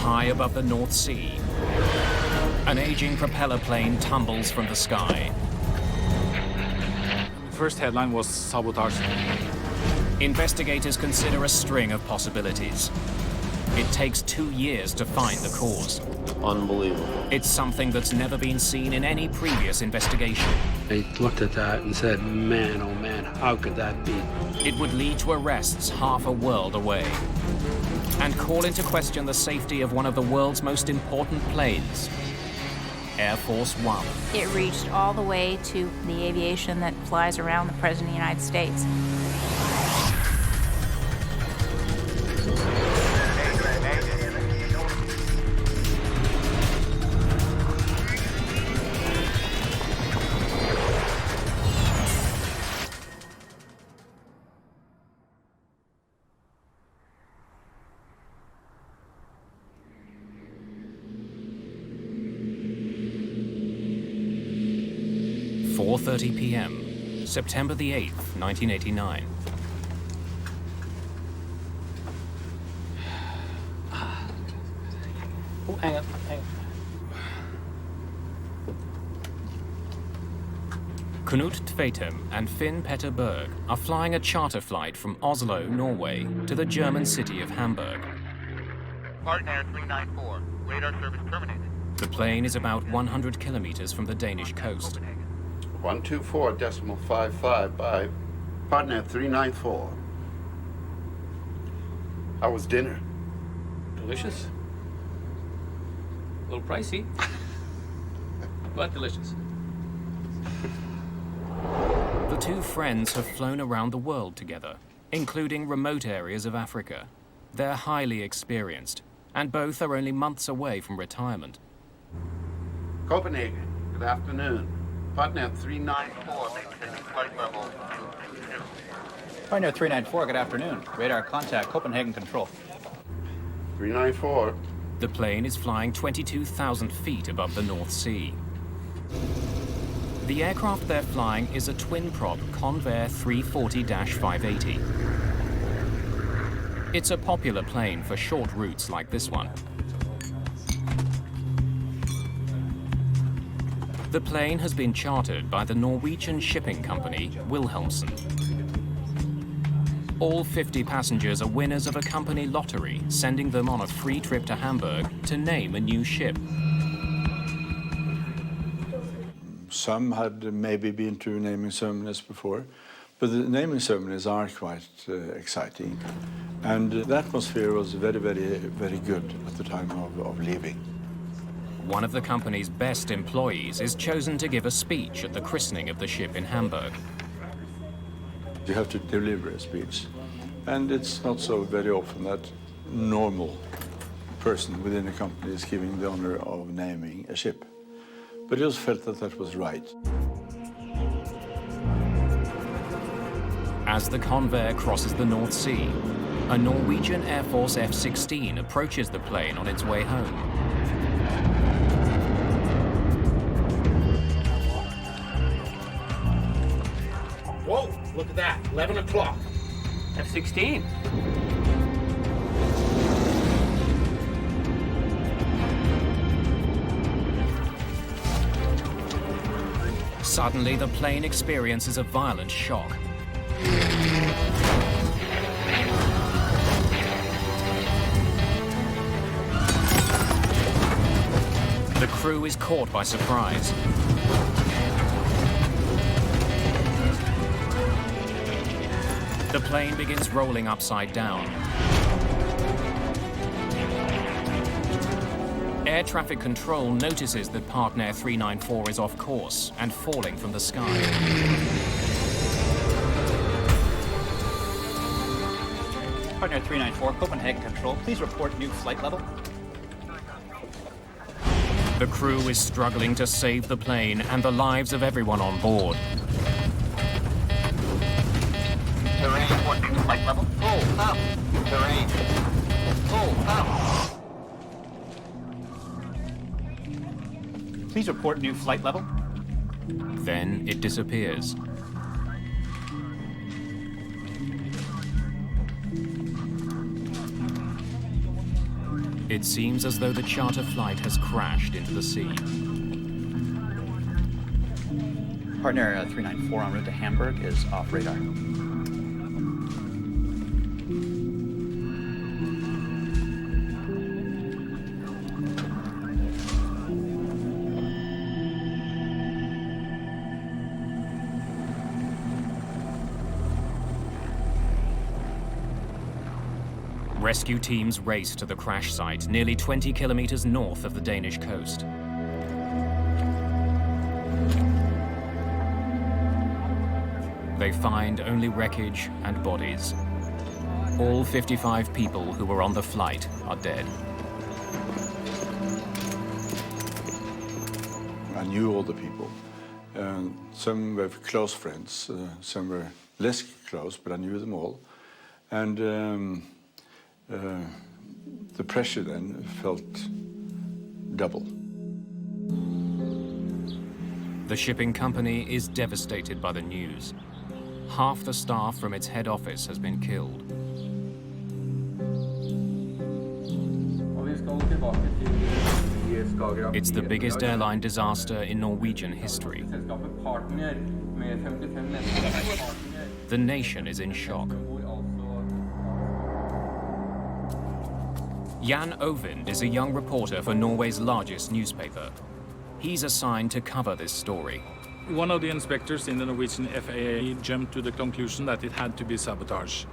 high above the North Sea. An aging propeller plane tumbles from the sky. The first headline was sabotage. Investigators consider a string of possibilities. It takes 2 years to find the cause. Unbelievable. It's something that's never been seen in any previous investigation. They looked at that and said, man, oh man, how could that be? It would lead to arrests half a world away and call into question the safety of one of the world's most important planes, Air Force One. It reached all the way to the aviation that flies around the President of the United States. .30 p.m., September the 8th, 1989. Oh, hang on. Knut Tvetem and Finn Petter Berg are flying a charter flight from Oslo, Norway, to the German city of Hamburg. Partnair 394, radar service terminated. The plane is about 100 kilometers from the Danish coast. 124.55 by Partnair 394. How was dinner? Delicious. A little pricey, but delicious. The two friends have flown around the world together, including remote areas of Africa. They're highly experienced, and both are only months away from retirement. Copenhagen, good afternoon. Partnair 394. Flight level 222. Partnair 394, good afternoon. Radar contact, Copenhagen control. 394. The plane is flying 22,000 feet above the North Sea. The aircraft they're flying is a twin-prop Convair 340-580. It's a popular plane for short routes like this one. The plane has been chartered by the Norwegian shipping company Wilhelmsen. All 50 passengers are winners of a company lottery, sending them on a free trip to Hamburg to name a new ship. Some had maybe been to naming ceremonies before, but the naming ceremonies are quite exciting. And the atmosphere was very, very, very good at the time of leaving. One of the company's best employees is chosen to give a speech at the christening of the ship in Hamburg. You have to deliver a speech, and it's not so very often that normal person within a company is giving the honor of naming a ship. But it was felt that that was right. As the Convair crosses the North Sea, a Norwegian Air Force F-16 approaches the plane on its way home. Whoa, look at that, 11 o'clock. F-16. Suddenly, the plane experiences a violent shock. The crew is caught by surprise. The plane begins rolling upside down. Air traffic control notices that Partnair 394 is off course and falling from the sky. Partnair 394, Copenhagen control. Please report new flight level. The crew is struggling to save the plane and the lives of everyone on board. Terrain, report new flight level. Full up. Terrain. Full up. Please report new flight level. Then it disappears. It seems as though the charter flight has crashed into the sea. Partnair 394 en route to Hamburg is off radar. Rescue teams race to the crash site, nearly 20 kilometers north of the Danish coast. They find only wreckage and bodies. All 55 people who were on the flight are dead. I knew all the people. Some were close friends, some were less close, but I knew them all. And the pressure then felt double. The shipping company is devastated by the news. Half the staff from its head office has been killed. It's the biggest airline disaster in Norwegian history. The nation is in shock. Jan Ovind is a young reporter for Norway's largest newspaper. He's assigned to cover this story. One of the inspectors in the Norwegian FAA jumped to the conclusion that it had to be sabotage.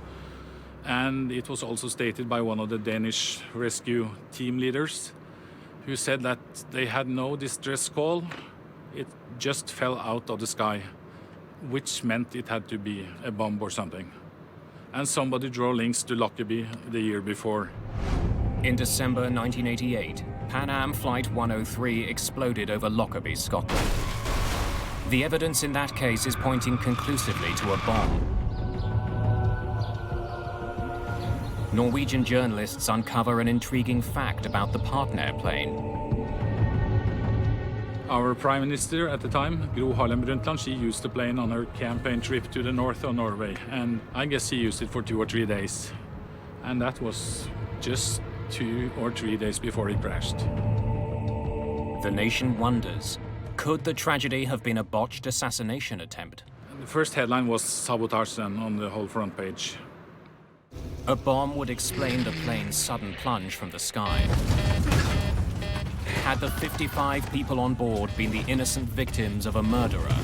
And it was also stated by one of the Danish rescue team leaders, who said that they had no distress call. It just fell out of the sky, which meant it had to be a bomb or something. And somebody drew links to Lockerbie the year before. In December 1988, Pan Am Flight 103 exploded over Lockerbie, Scotland. The evidence in that case is pointing conclusively to a bomb. Norwegian journalists uncover an intriguing fact about the Partnair plane. Our Prime Minister at the time, Gro Harlem Brundtland, she used the plane on her campaign trip to the north of Norway. And I guess she used it for 2 or 3 days. And that was just 2 or 3 days before it crashed. The nation wonders, could the tragedy have been a botched assassination attempt? The first headline was sabotage then on the whole front page. A bomb would explain the plane's sudden plunge from the sky. Had the 55 people on board been the innocent victims of a murderer?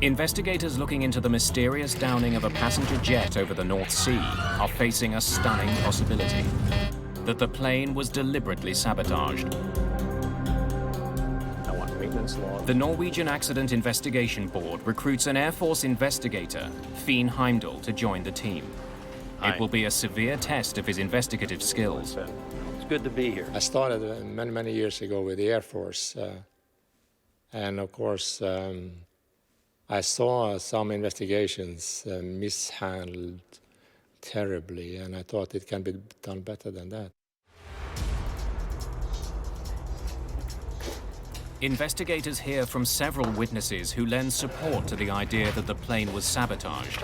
Investigators looking into the mysterious downing of a passenger jet over the North Sea are facing a stunning possibility: that the plane was deliberately sabotaged. The Norwegian Accident Investigation Board recruits an Air Force investigator, Finn Heimdal, to join the team. It will be a severe test of his investigative skills. It's good to be here. I started many years ago with the Air Force. And of course, I saw some investigations mishandled terribly, and I thought it can be done better than that. Investigators hear from several witnesses who lend support to the idea that the plane was sabotaged.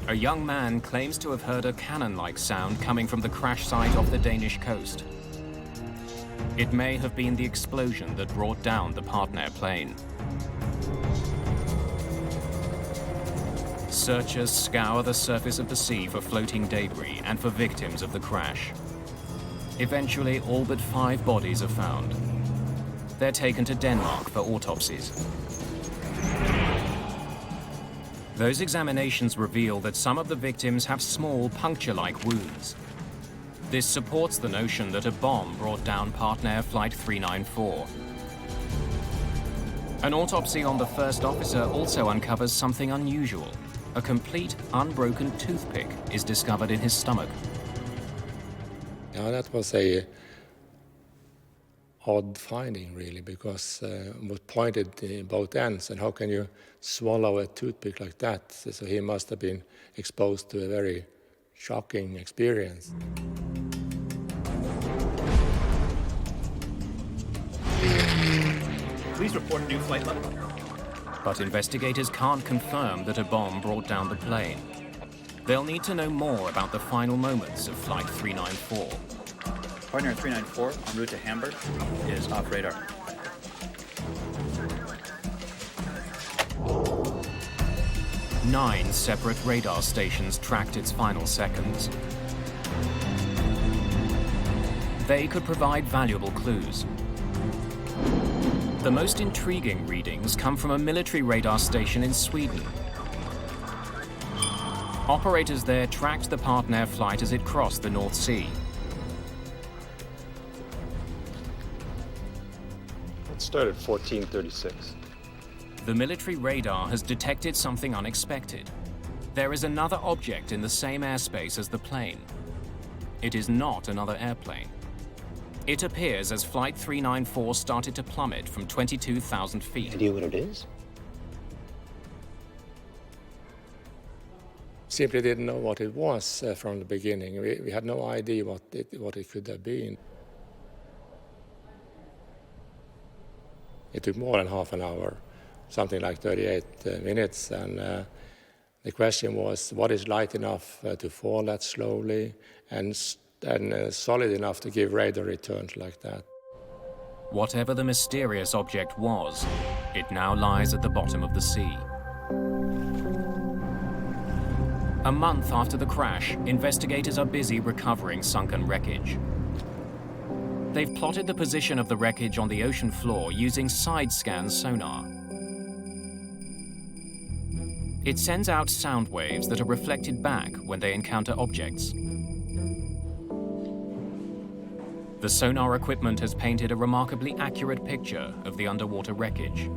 A young man claims to have heard a cannon-like sound coming from the crash site off the Danish coast. It may have been the explosion that brought down the Partnair plane. Searchers scour the surface of the sea for floating debris and for victims of the crash. Eventually, all but 5 bodies are found. They're taken to Denmark for autopsies. Those examinations reveal that some of the victims have small puncture-like wounds. This supports the notion that a bomb brought down Partnair Flight 394. An autopsy on the first officer also uncovers something unusual. A complete, unbroken toothpick is discovered in his stomach. Yeah, that was a odd finding, really, because it was pointed in both ends, and how can you swallow a toothpick like that? So he must have been exposed to a very shocking experience. Please report new flight level. But investigators can't confirm that a bomb brought down the plane. They'll need to know more about the final moments of Flight 394. Partnair 394 en route to Hamburg is off radar. Nine separate radar stations tracked its final seconds. They could provide valuable clues. The most intriguing readings come from a military radar station in Sweden. Operators there tracked the Partnair flight as it crossed the North Sea. It started 1436. The military radar has detected something unexpected. There is another object in the same airspace as the plane. It is not another airplane. It appears as Flight 394 started to plummet from 22,000 feet. Idea what it is? Simply didn't know what it was from the beginning. We had no idea what it could have been. It took more than half an hour, something like 38 minutes, and the question was, what is light enough to fall that slowly and solid enough to give radar returns like that? Whatever the mysterious object was, it now lies at the bottom of the sea. A month after the crash, investigators are busy recovering sunken wreckage. They've plotted the position of the wreckage on the ocean floor using side-scan sonar. It sends out sound waves that are reflected back when they encounter objects. The sonar equipment has painted a remarkably accurate picture of the underwater wreckage.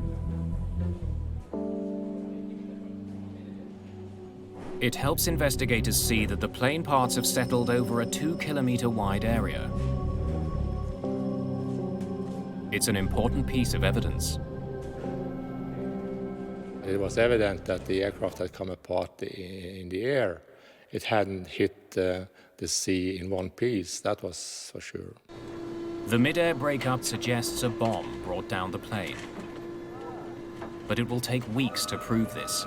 It helps investigators see that the plane parts have settled over a 2-kilometer wide area. It's an important piece of evidence. It was evident that the aircraft had come apart in the air. It hadn't hit the sea in one piece, that was for sure. The mid-air breakup suggests a bomb brought down the plane. But it will take weeks to prove this.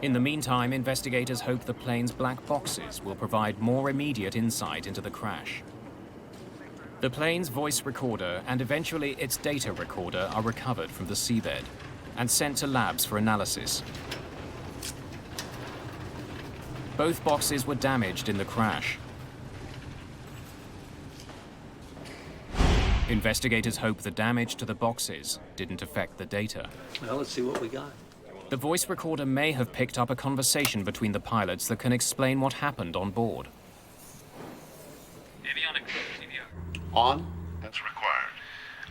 In the meantime, investigators hope the plane's black boxes will provide more immediate insight into the crash. The plane's voice recorder and eventually its data recorder are recovered from the seabed and sent to labs for analysis. Both boxes were damaged in the crash. Investigators hope the damage to the boxes didn't affect the data. Well, let's see what we got. The voice recorder may have picked up a conversation between the pilots that can explain what happened on board. Avionic CVR. On? That's required.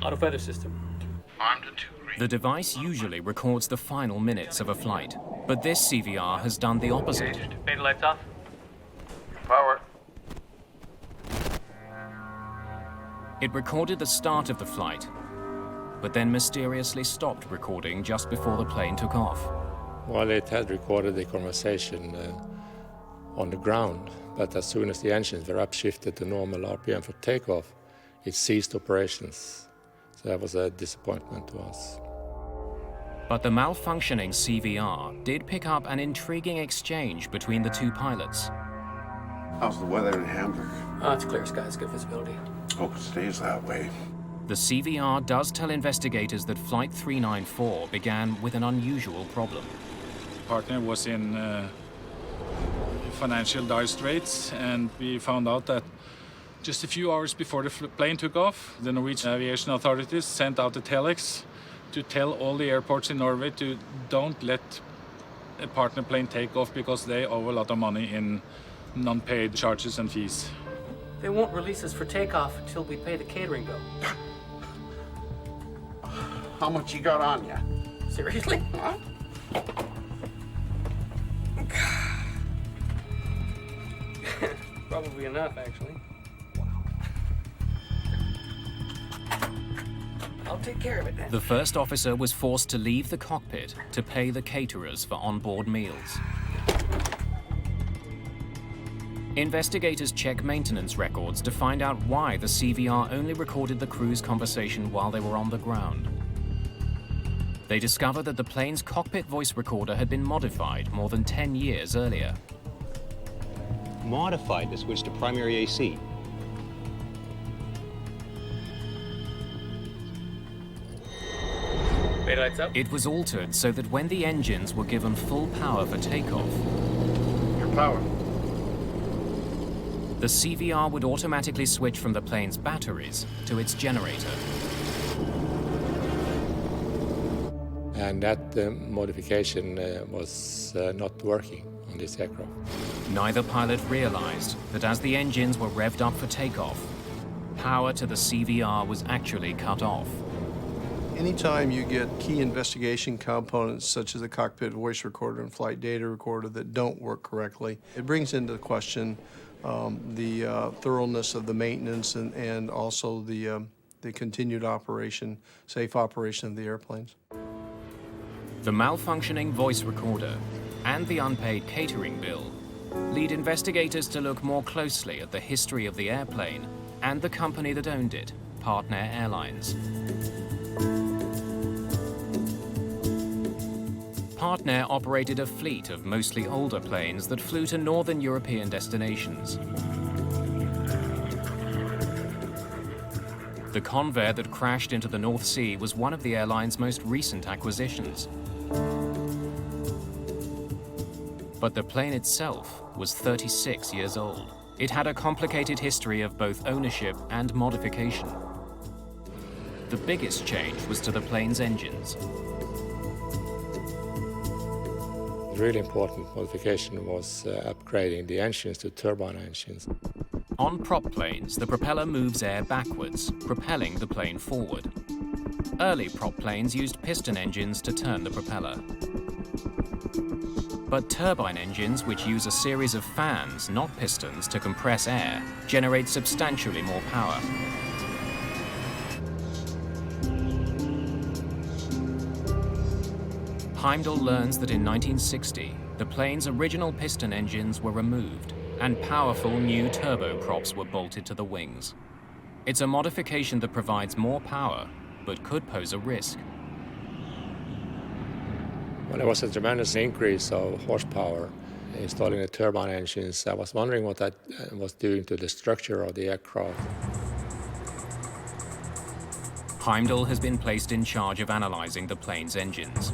Auto feather system. Armed to 2 green. The device usually records the final minutes of a flight, but this CVR has done the opposite. Beta lights off. Power. It recorded the start of the flight, but then mysteriously stopped recording just before the plane took off. Well, it had recorded the conversation on the ground, but as soon as the engines were upshifted to normal RPM for takeoff, it ceased operations. So that was a disappointment to us. But the malfunctioning CVR did pick up an intriguing exchange between the two pilots. How's the weather in Hamburg? It's clear skies, good visibility. Hope it stays that way. The CVR does tell investigators that Flight 394 began with an unusual problem. Partner was in financial dire straits, and we found out that just a few hours before the plane took off, the Norwegian aviation authorities sent out a telex to tell all the airports in Norway to don't let a partner plane take off because they owe a lot of money in non-paid charges and fees. They won't release us for takeoff until we pay the catering bill. How much you got on ya? Seriously? Huh? Probably enough, actually. I'll take care of it then. The first officer was forced to leave the cockpit to pay the caterers for onboard meals. Investigators check maintenance records to find out why the CVR only recorded the crew's conversation while they were on the ground. They discover that the plane's cockpit voice recorder had been modified more than 10 years earlier. Modified to switch to primary AC. Lights up. It was altered so that when the engines were given full power for takeoff, Your power. the CVR would automatically switch from the plane's batteries to its generator. And that modification was not working on this aircraft. Neither pilot realized that as the engines were revved up for takeoff, power to the CVR was actually cut off. Anytime you get key investigation components such as the cockpit voice recorder and flight data recorder that don't work correctly, it brings into question the thoroughness of the maintenance and also the continued operation, safe operation of the airplanes. The malfunctioning voice recorder and the unpaid catering bill lead investigators to look more closely at the history of the airplane and the company that owned it, Partnair Airlines. Partnair operated a fleet of mostly older planes that flew to northern European destinations. The Convair that crashed into the North Sea was one of the airline's most recent acquisitions. But the plane itself was 36 years old. It had a complicated history of both ownership and modification. The biggest change was to the plane's engines. The really important modification was upgrading the engines to turbine engines. On prop planes, the propeller moves air backwards, propelling the plane forward. Early prop planes used piston engines to turn the propeller. But turbine engines, which use a series of fans, not pistons, to compress air, generate substantially more power. Heimdall learns that in 1960, the plane's original piston engines were removed and powerful new turboprops were bolted to the wings. It's a modification that provides more power, but could pose a risk. When there was a tremendous increase of horsepower installing the turbine engines, I was wondering what that was doing to the structure of the aircraft. Heimdall has been placed in charge of analyzing the plane's engines.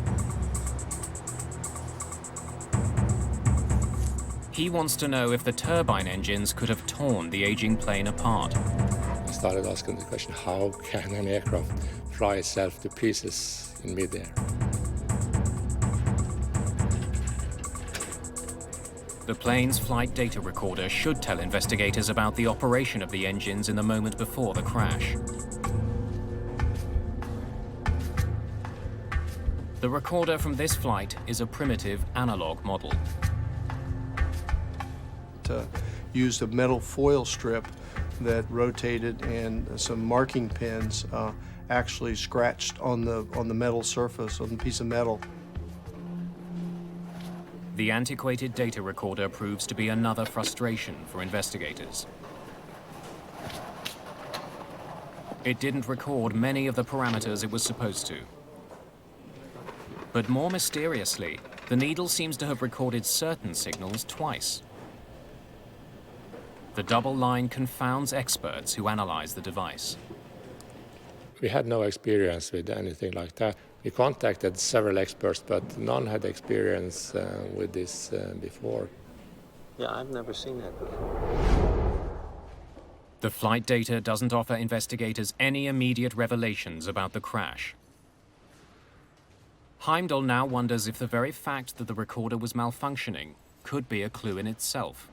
He wants to know if the turbine engines could have torn the aging plane apart. I started asking the question, how can an aircraft fly itself to pieces in midair? The plane's flight data recorder should tell investigators about the operation of the engines in the moment before the crash. The recorder from this flight is a primitive analog model. Used a metal foil strip that rotated, and some marking pins actually scratched on the metal surface, on the piece of metal. The antiquated data recorder proves to be another frustration for investigators. It didn't record many of the parameters it was supposed to. But more mysteriously, the needle seems to have recorded certain signals twice. The double line confounds experts who analyze the device. We had no experience with anything like that. We contacted several experts, but none had experience with this before. Yeah, I've never seen that before. The flight data doesn't offer investigators any immediate revelations about the crash. Heimdall now wonders if the very fact that the recorder was malfunctioning could be a clue in itself.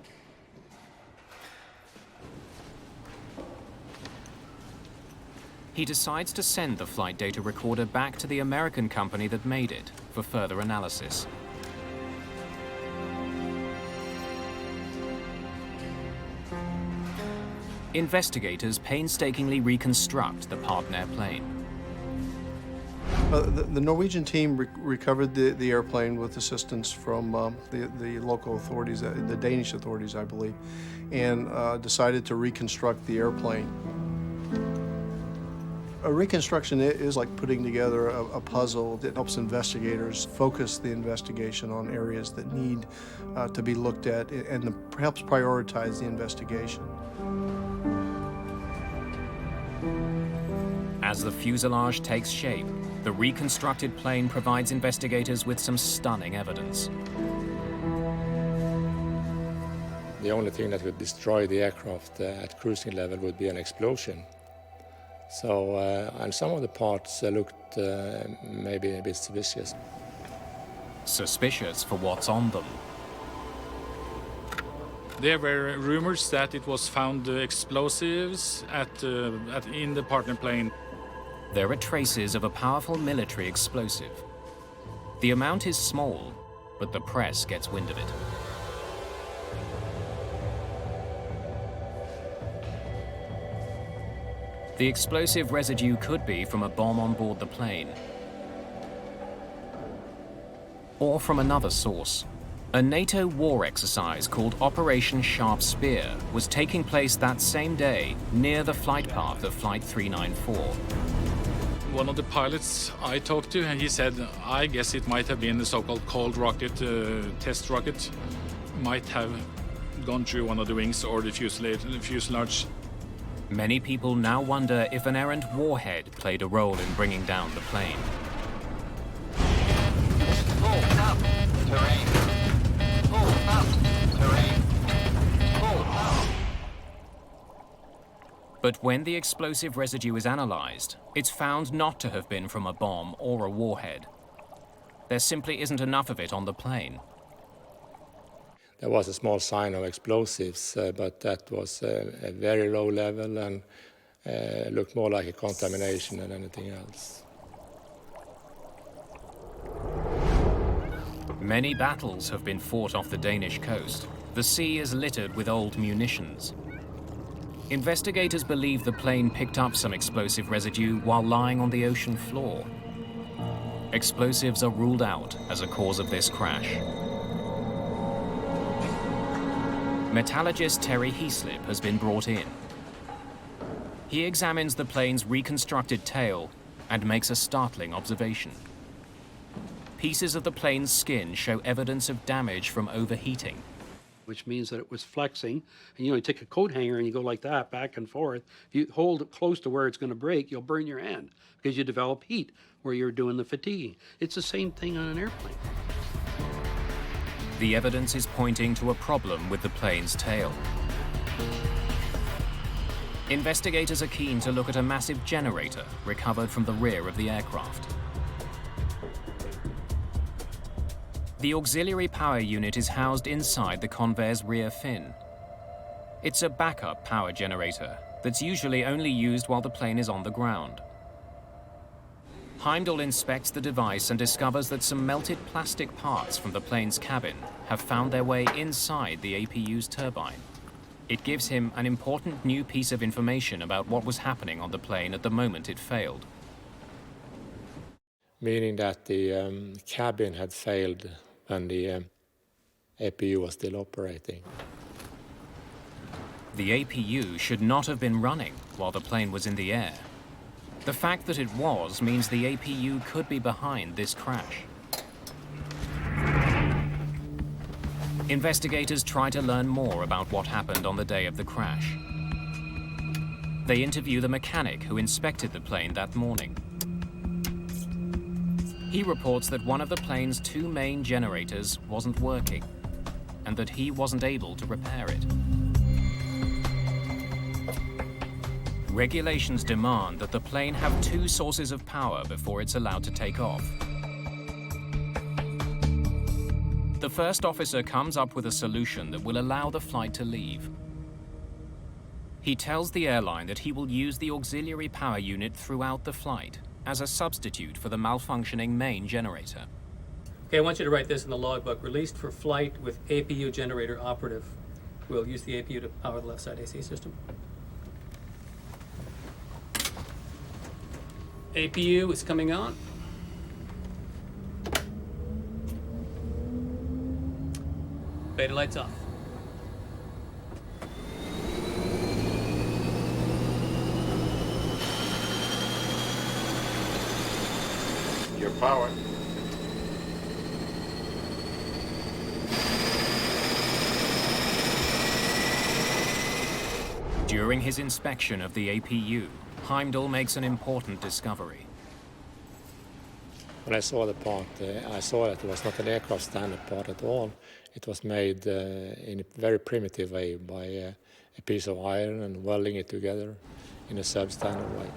He decides to send the flight data recorder back to the American company that made it for further analysis. Investigators painstakingly reconstruct the Partnair plane. The Norwegian team recovered the airplane with assistance from the local authorities, the Danish authorities, I believe, and decided to reconstruct the airplane. A reconstruction is like putting together a puzzle that helps investigators focus the investigation on areas that need to be looked at and helps prioritize the investigation. As the fuselage takes shape, the reconstructed plane provides investigators with some stunning evidence. The only thing that would destroy the aircraft at cruising level would be an explosion. So, and some of the parts looked maybe a bit suspicious. Suspicious for what's on them. There were rumors that it was found explosives in the Partnair plane. There are traces of a powerful military explosive. The amount is small, but the press gets wind of it. The explosive residue could be from a bomb on board the plane, or from another source. A NATO war exercise called Operation Sharp Spear was taking place that same day near the flight path of Flight 394. One of the pilots I talked to, and he said, I guess it might have been the so-called cold rocket, test rocket, might have gone through one of the wings or the fuselage. Many people now wonder if an errant warhead played a role in bringing down the plane. Pull up, terrain. Pull up, terrain. Pull up. But when the explosive residue is analyzed, it's found not to have been from a bomb or a warhead. There simply isn't enough of it on the plane. There was a small sign of explosives, but that was a very low level and looked more like a contamination than anything else. Many battles have been fought off the Danish coast. The sea is littered with old munitions. Investigators believe the plane picked up some explosive residue while lying on the ocean floor. Explosives are ruled out as a cause of this crash. Metallurgist Terry Heaslip has been brought in. He examines the plane's reconstructed tail and makes a startling observation. Pieces of the plane's skin show evidence of damage from overheating. Which means that it was flexing. And you take a coat hanger and you go like that, back and forth. If you hold it close to where it's going to break, you'll burn your hand because you develop heat where you're doing the fatiguing. It's the same thing on an airplane. The evidence is pointing to a problem with the plane's tail. Investigators are keen to look at a massive generator recovered from the rear of the aircraft. The auxiliary power unit is housed inside the Convair's rear fin. It's a backup power generator that's usually only used while the plane is on the ground. Heimdall inspects the device and discovers that some melted plastic parts from the plane's cabin have found their way inside the APU's turbine. It gives him an important new piece of information about what was happening on the plane at the moment it failed. Meaning that the cabin had failed when the APU was still operating. The APU should not have been running while the plane was in the air. The fact that it was means the APU could be behind this crash. Investigators try to learn more about what happened on the day of the crash. They interview the mechanic who inspected the plane that morning. He reports that one of the plane's two main generators wasn't working, and that he wasn't able to repair it. Regulations demand that the plane have two sources of power before it's allowed to take off. The first officer comes up with a solution that will allow the flight to leave. He tells the airline that he will use the auxiliary power unit throughout the flight as a substitute for the malfunctioning main generator. Okay, I want you to write this in the logbook. Released for flight with APU generator operative. We'll use the APU to power the left side AC system. APU is coming on. Beta lights off. Your power. During his inspection of the APU, Heimdall makes an important discovery. When I saw the part, I saw that it was not an aircraft standard part at all. It was made in a very primitive way by a piece of iron and welding it together in a substandard way.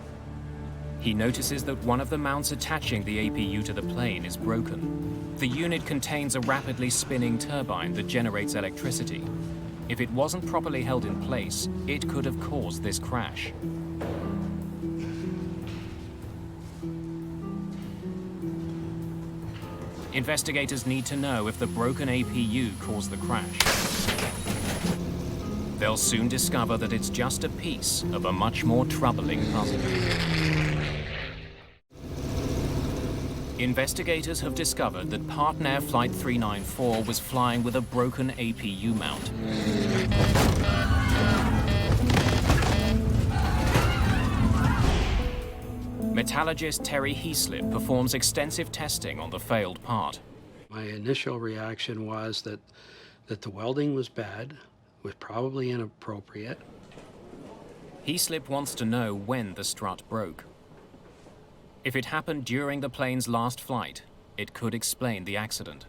He notices that one of the mounts attaching the APU to the plane is broken. The unit contains a rapidly spinning turbine that generates electricity. If it wasn't properly held in place, it could have caused this crash. Investigators need to know if the broken APU caused the crash. They'll soon discover that it's just a piece of a much more troubling puzzle. Investigators have discovered that Partnair Flight 394 was flying with a broken APU mount. Metallurgist Terry Heaslip performs extensive testing on the failed part. My initial reaction was that the welding was bad, was probably inappropriate. Heaslip wants to know when the strut broke. If it happened during the plane's last flight, it could explain the accident.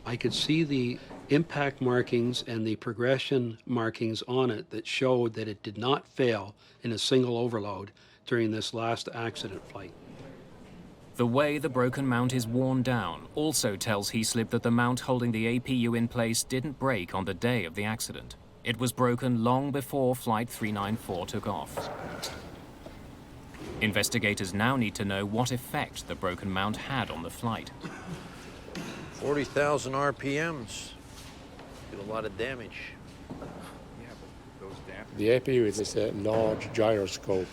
I could see the impact markings and the progression markings on it that showed that it did not fail in a single overload during this last accident flight. The way the broken mount is worn down also tells Heaslip that the mount holding the APU in place didn't break on the day of the accident. It was broken long before Flight 394 took off. Investigators now need to know what effect the broken mount had on the flight. 40,000 RPMs. Do a lot of damage. The APU is a large gyroscope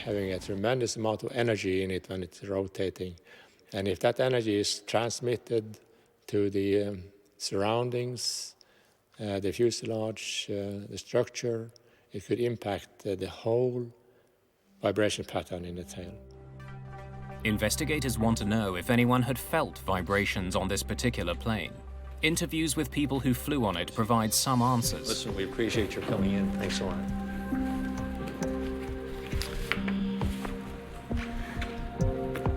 having a tremendous amount of energy in it when it's rotating. And if that energy is transmitted to the surroundings, the fuselage, the structure, it could impact the whole vibration pattern in the tail. Investigators want to know if anyone had felt vibrations on this particular plane. Interviews with people who flew on it provide some answers. Listen, we appreciate your coming in. Thanks a lot.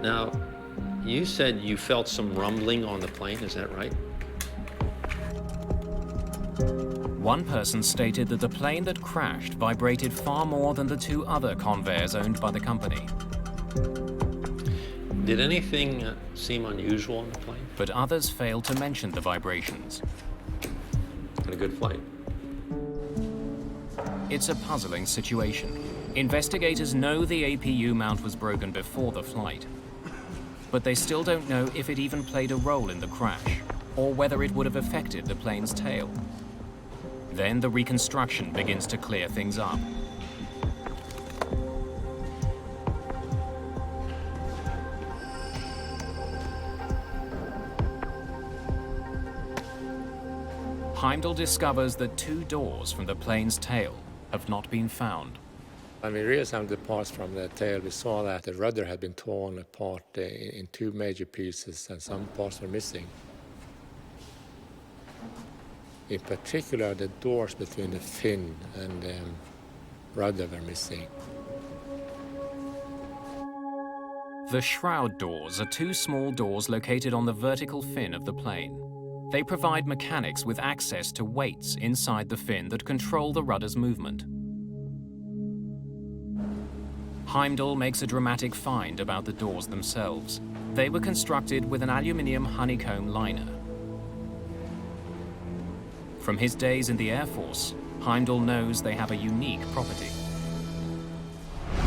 Now, you said you felt some rumbling on the plane, is that right? One person stated that the plane that crashed vibrated far more than the two other Convairs owned by the company. Did anything seem unusual on the plane? But others failed to mention the vibrations. Had a good flight. It's a puzzling situation. Investigators know the APU mount was broken before the flight, but they still don't know if it even played a role in the crash, or whether it would have affected the plane's tail. Then the reconstruction begins to clear things up. Heimdall discovers that two doors from the plane's tail have not been found. When we reassembled the parts from the tail, we saw that the rudder had been torn apart in two major pieces and some parts were missing. In particular, the doors between the fin and the rudder were missing. The shroud doors are two small doors located on the vertical fin of the plane. They provide mechanics with access to weights inside the fin that control the rudder's movement. Heimdall makes a dramatic find about the doors themselves. They were constructed with an aluminium honeycomb liner. From his days in the Air Force, Heimdall knows they have a unique property.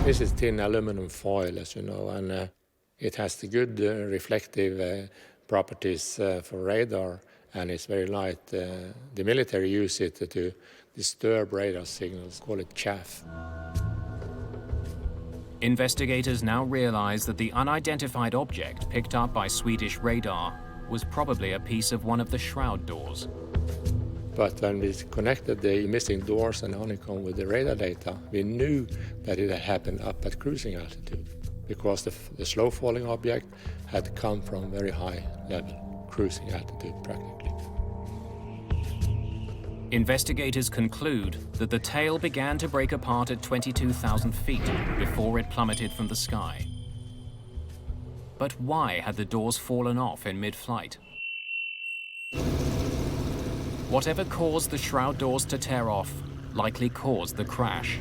This is thin aluminum foil, as you know, and it has the good reflective properties for radar, and it's very light. The military use it to disturb radar signals, call it chaff. Investigators now realize that the unidentified object picked up by Swedish radar was probably a piece of one of the shroud doors. But when we connected the missing doors and honeycomb with the radar data, we knew that it had happened up at cruising altitude, because the slow-falling object had come from very high level, cruising altitude practically. Investigators conclude that the tail began to break apart at 22,000 feet before it plummeted from the sky. But why had the doors fallen off in mid-flight? Whatever caused the shroud doors to tear off likely caused the crash.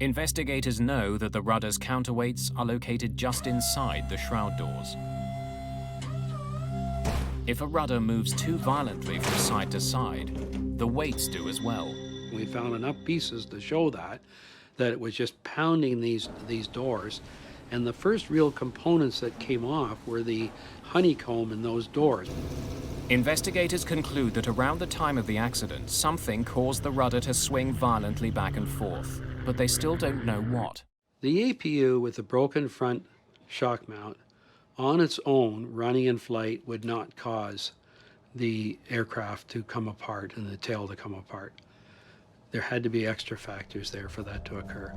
Investigators know that the rudder's counterweights are located just inside the shroud doors. If a rudder moves too violently from side to side, the weights do as well. We found enough pieces to show that it was just pounding these doors. And the first real components that came off were the honeycomb in those doors. Investigators conclude that around the time of the accident, something caused the rudder to swing violently back and forth, but they still don't know what. The APU with the broken front shock mount on its own, running in flight, would not cause the aircraft to come apart and the tail to come apart. There had to be extra factors there for that to occur.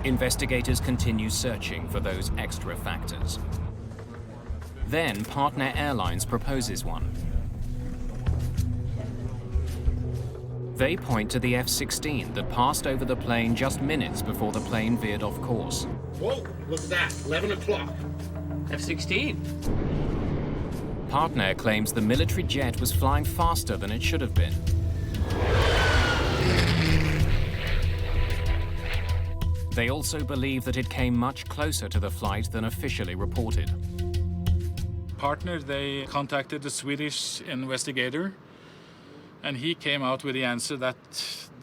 Investigators continue searching for those extra factors. Then Partnair Airlines proposes one. They point to the F-16 that passed over the plane just minutes before the plane veered off course. Whoa, look at that, 11 o'clock. F-16. Partnair claims the military jet was flying faster than it should have been. They also believe that it came much closer to the flight than officially reported. Partner, they contacted the Swedish investigator, and he came out with the answer that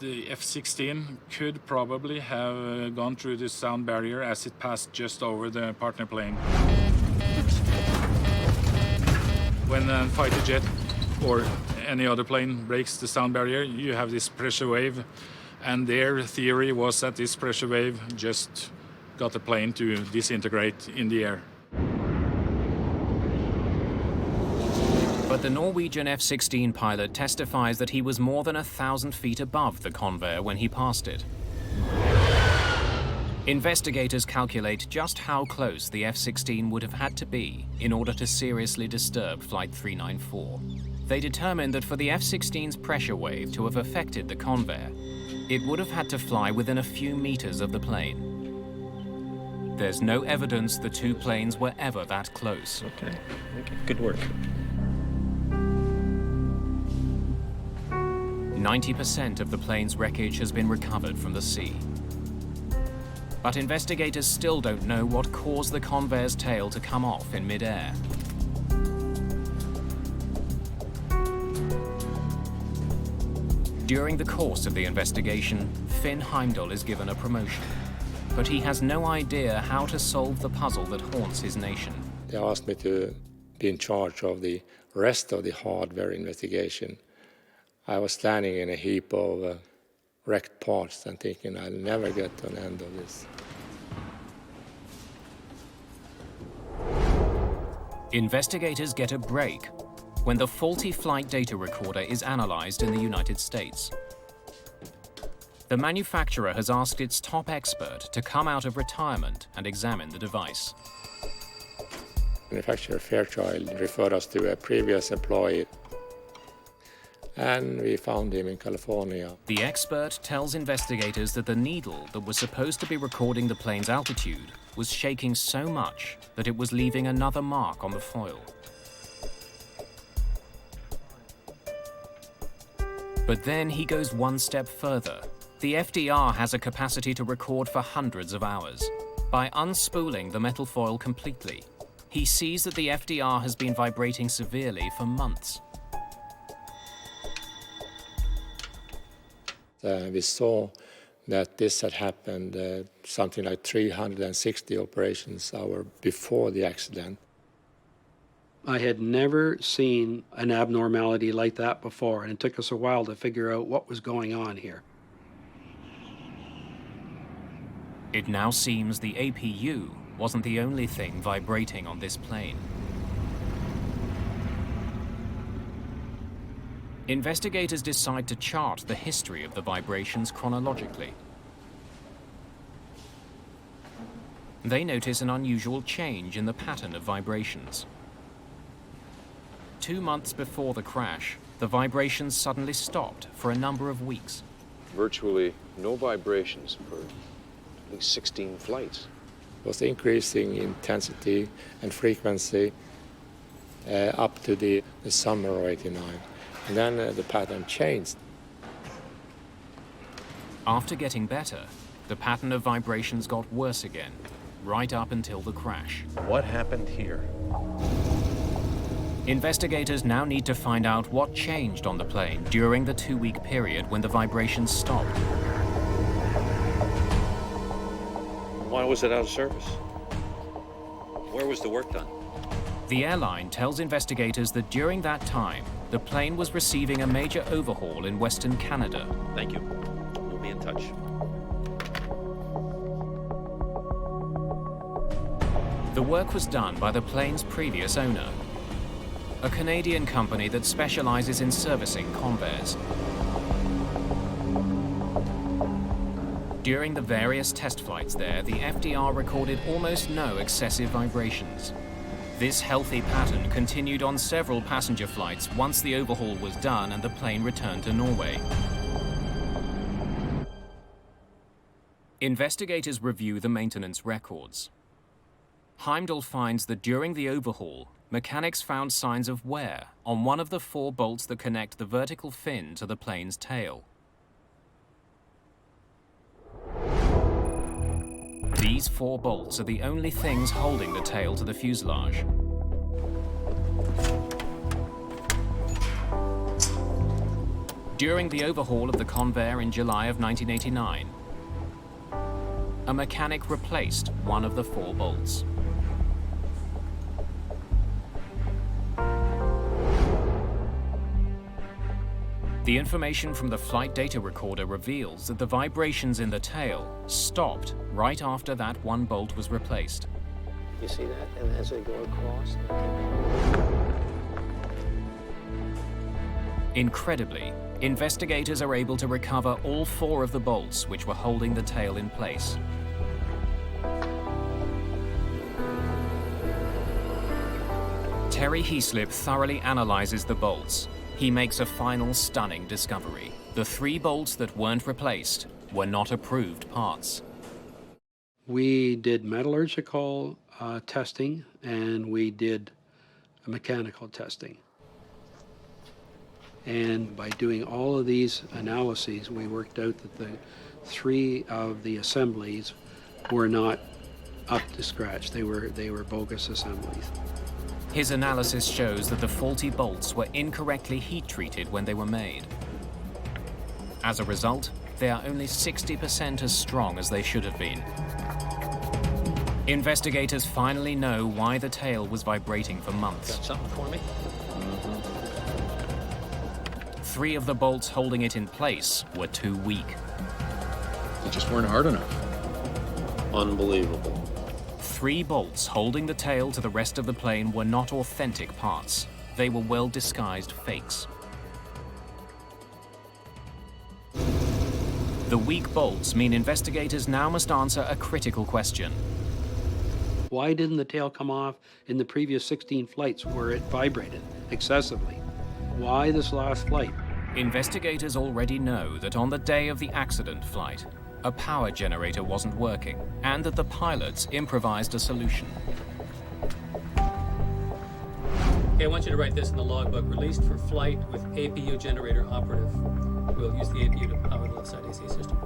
the F-16 could probably have gone through the sound barrier as it passed just over the partner plane. When a fighter jet or any other plane breaks the sound barrier, you have this pressure wave, and their theory was that this pressure wave just got the plane to disintegrate in the air. But the Norwegian F-16 pilot testifies that he was more than 1,000 feet above the Convair when he passed it. Investigators calculate just how close the F-16 would have had to be in order to seriously disturb Flight 394. They determined that for the F-16's pressure wave to have affected the Convair, it would have had to fly within a few meters of the plane. There's no evidence the two planes were ever that close. Okay, good work. 90% of the plane's wreckage has been recovered from the sea. But investigators still don't know what caused the Convair's tail to come off in mid-air. During the course of the investigation, Finn Heimdall is given a promotion. But he has no idea how to solve the puzzle that haunts his nation. They asked me to be in charge of the rest of the hardware investigation. I was standing in a heap of wrecked parts and thinking I'll never get to an end of this. Investigators get a break when the faulty flight data recorder is analyzed in the United States. The manufacturer has asked its top expert to come out of retirement and examine the device. Manufacturer Fairchild referred us to a previous employee, and we found him in California. The expert tells investigators that the needle that was supposed to be recording the plane's altitude was shaking so much that it was leaving another mark on the foil. But then he goes one step further. The FDR has a capacity to record for hundreds of hours. By unspooling the metal foil completely, he sees that the FDR has been vibrating severely for months. We saw that this had happened something like 360 operations hours before the accident. I had never seen an abnormality like that before, and it took us a while to figure out what was going on here. It now seems the APU wasn't the only thing vibrating on this plane. Investigators decide to chart the history of the vibrations chronologically. They notice an unusual change in the pattern of vibrations. 2 months before the crash, the vibrations suddenly stopped for a number of weeks. Virtually no vibrations for at least 16 flights. It was increasing intensity and frequency up to the summer of '89. And then the pattern changed. After getting better, the pattern of vibrations got worse again, right up until the crash. What happened here? Investigators now need to find out what changed on the plane during the 2-week period when the vibrations stopped. Why was it out of service? Where was the work done? The airline tells investigators that during that time, the plane was receiving a major overhaul in Western Canada. Thank you. We'll be in touch. The work was done by the plane's previous owner, a Canadian company that specializes in servicing Convairs. During the various test flights there, the FDR recorded almost no excessive vibrations. This healthy pattern continued on several passenger flights once the overhaul was done and the plane returned to Norway. Investigators review the maintenance records. Heimdall finds that during the overhaul, mechanics found signs of wear on one of the 4 bolts that connect the vertical fin to the plane's tail. These 4 bolts are the only things holding the tail to the fuselage. During the overhaul of the Convair in July of 1989, a mechanic replaced one of the 4 bolts. The information from the flight data recorder reveals that the vibrations in the tail stopped right after that 1 bolt was replaced. You see that? And as they go across. Incredibly, investigators are able to recover all 4 of the bolts which were holding the tail in place. Terry Heaslip thoroughly analyzes the bolts. He makes a final stunning discovery. The 3 bolts that weren't replaced were not approved parts. We did metallurgical testing and we did mechanical testing. And by doing all of these analyses, we worked out that the 3 of the assemblies were not up to scratch. They were bogus assemblies. His analysis shows that the faulty bolts were incorrectly heat-treated when they were made. As a result, they are only 60% as strong as they should have been. Investigators finally know why the tail was vibrating for months. Got something for me? 3 of the bolts holding it in place were too weak. They just weren't hard enough. Unbelievable. 3 bolts holding the tail to the rest of the plane were not authentic parts. They were well-disguised fakes. The weak bolts mean investigators now must answer a critical question. Why didn't the tail come off in the previous 16 flights where it vibrated excessively? Why this last flight? Investigators already know that on the day of the accident flight, a power generator wasn't working, and that the pilots improvised a solution. Okay, I want you to write this in the logbook. Released for flight with APU generator operative. We'll use the APU to power the left side AC system.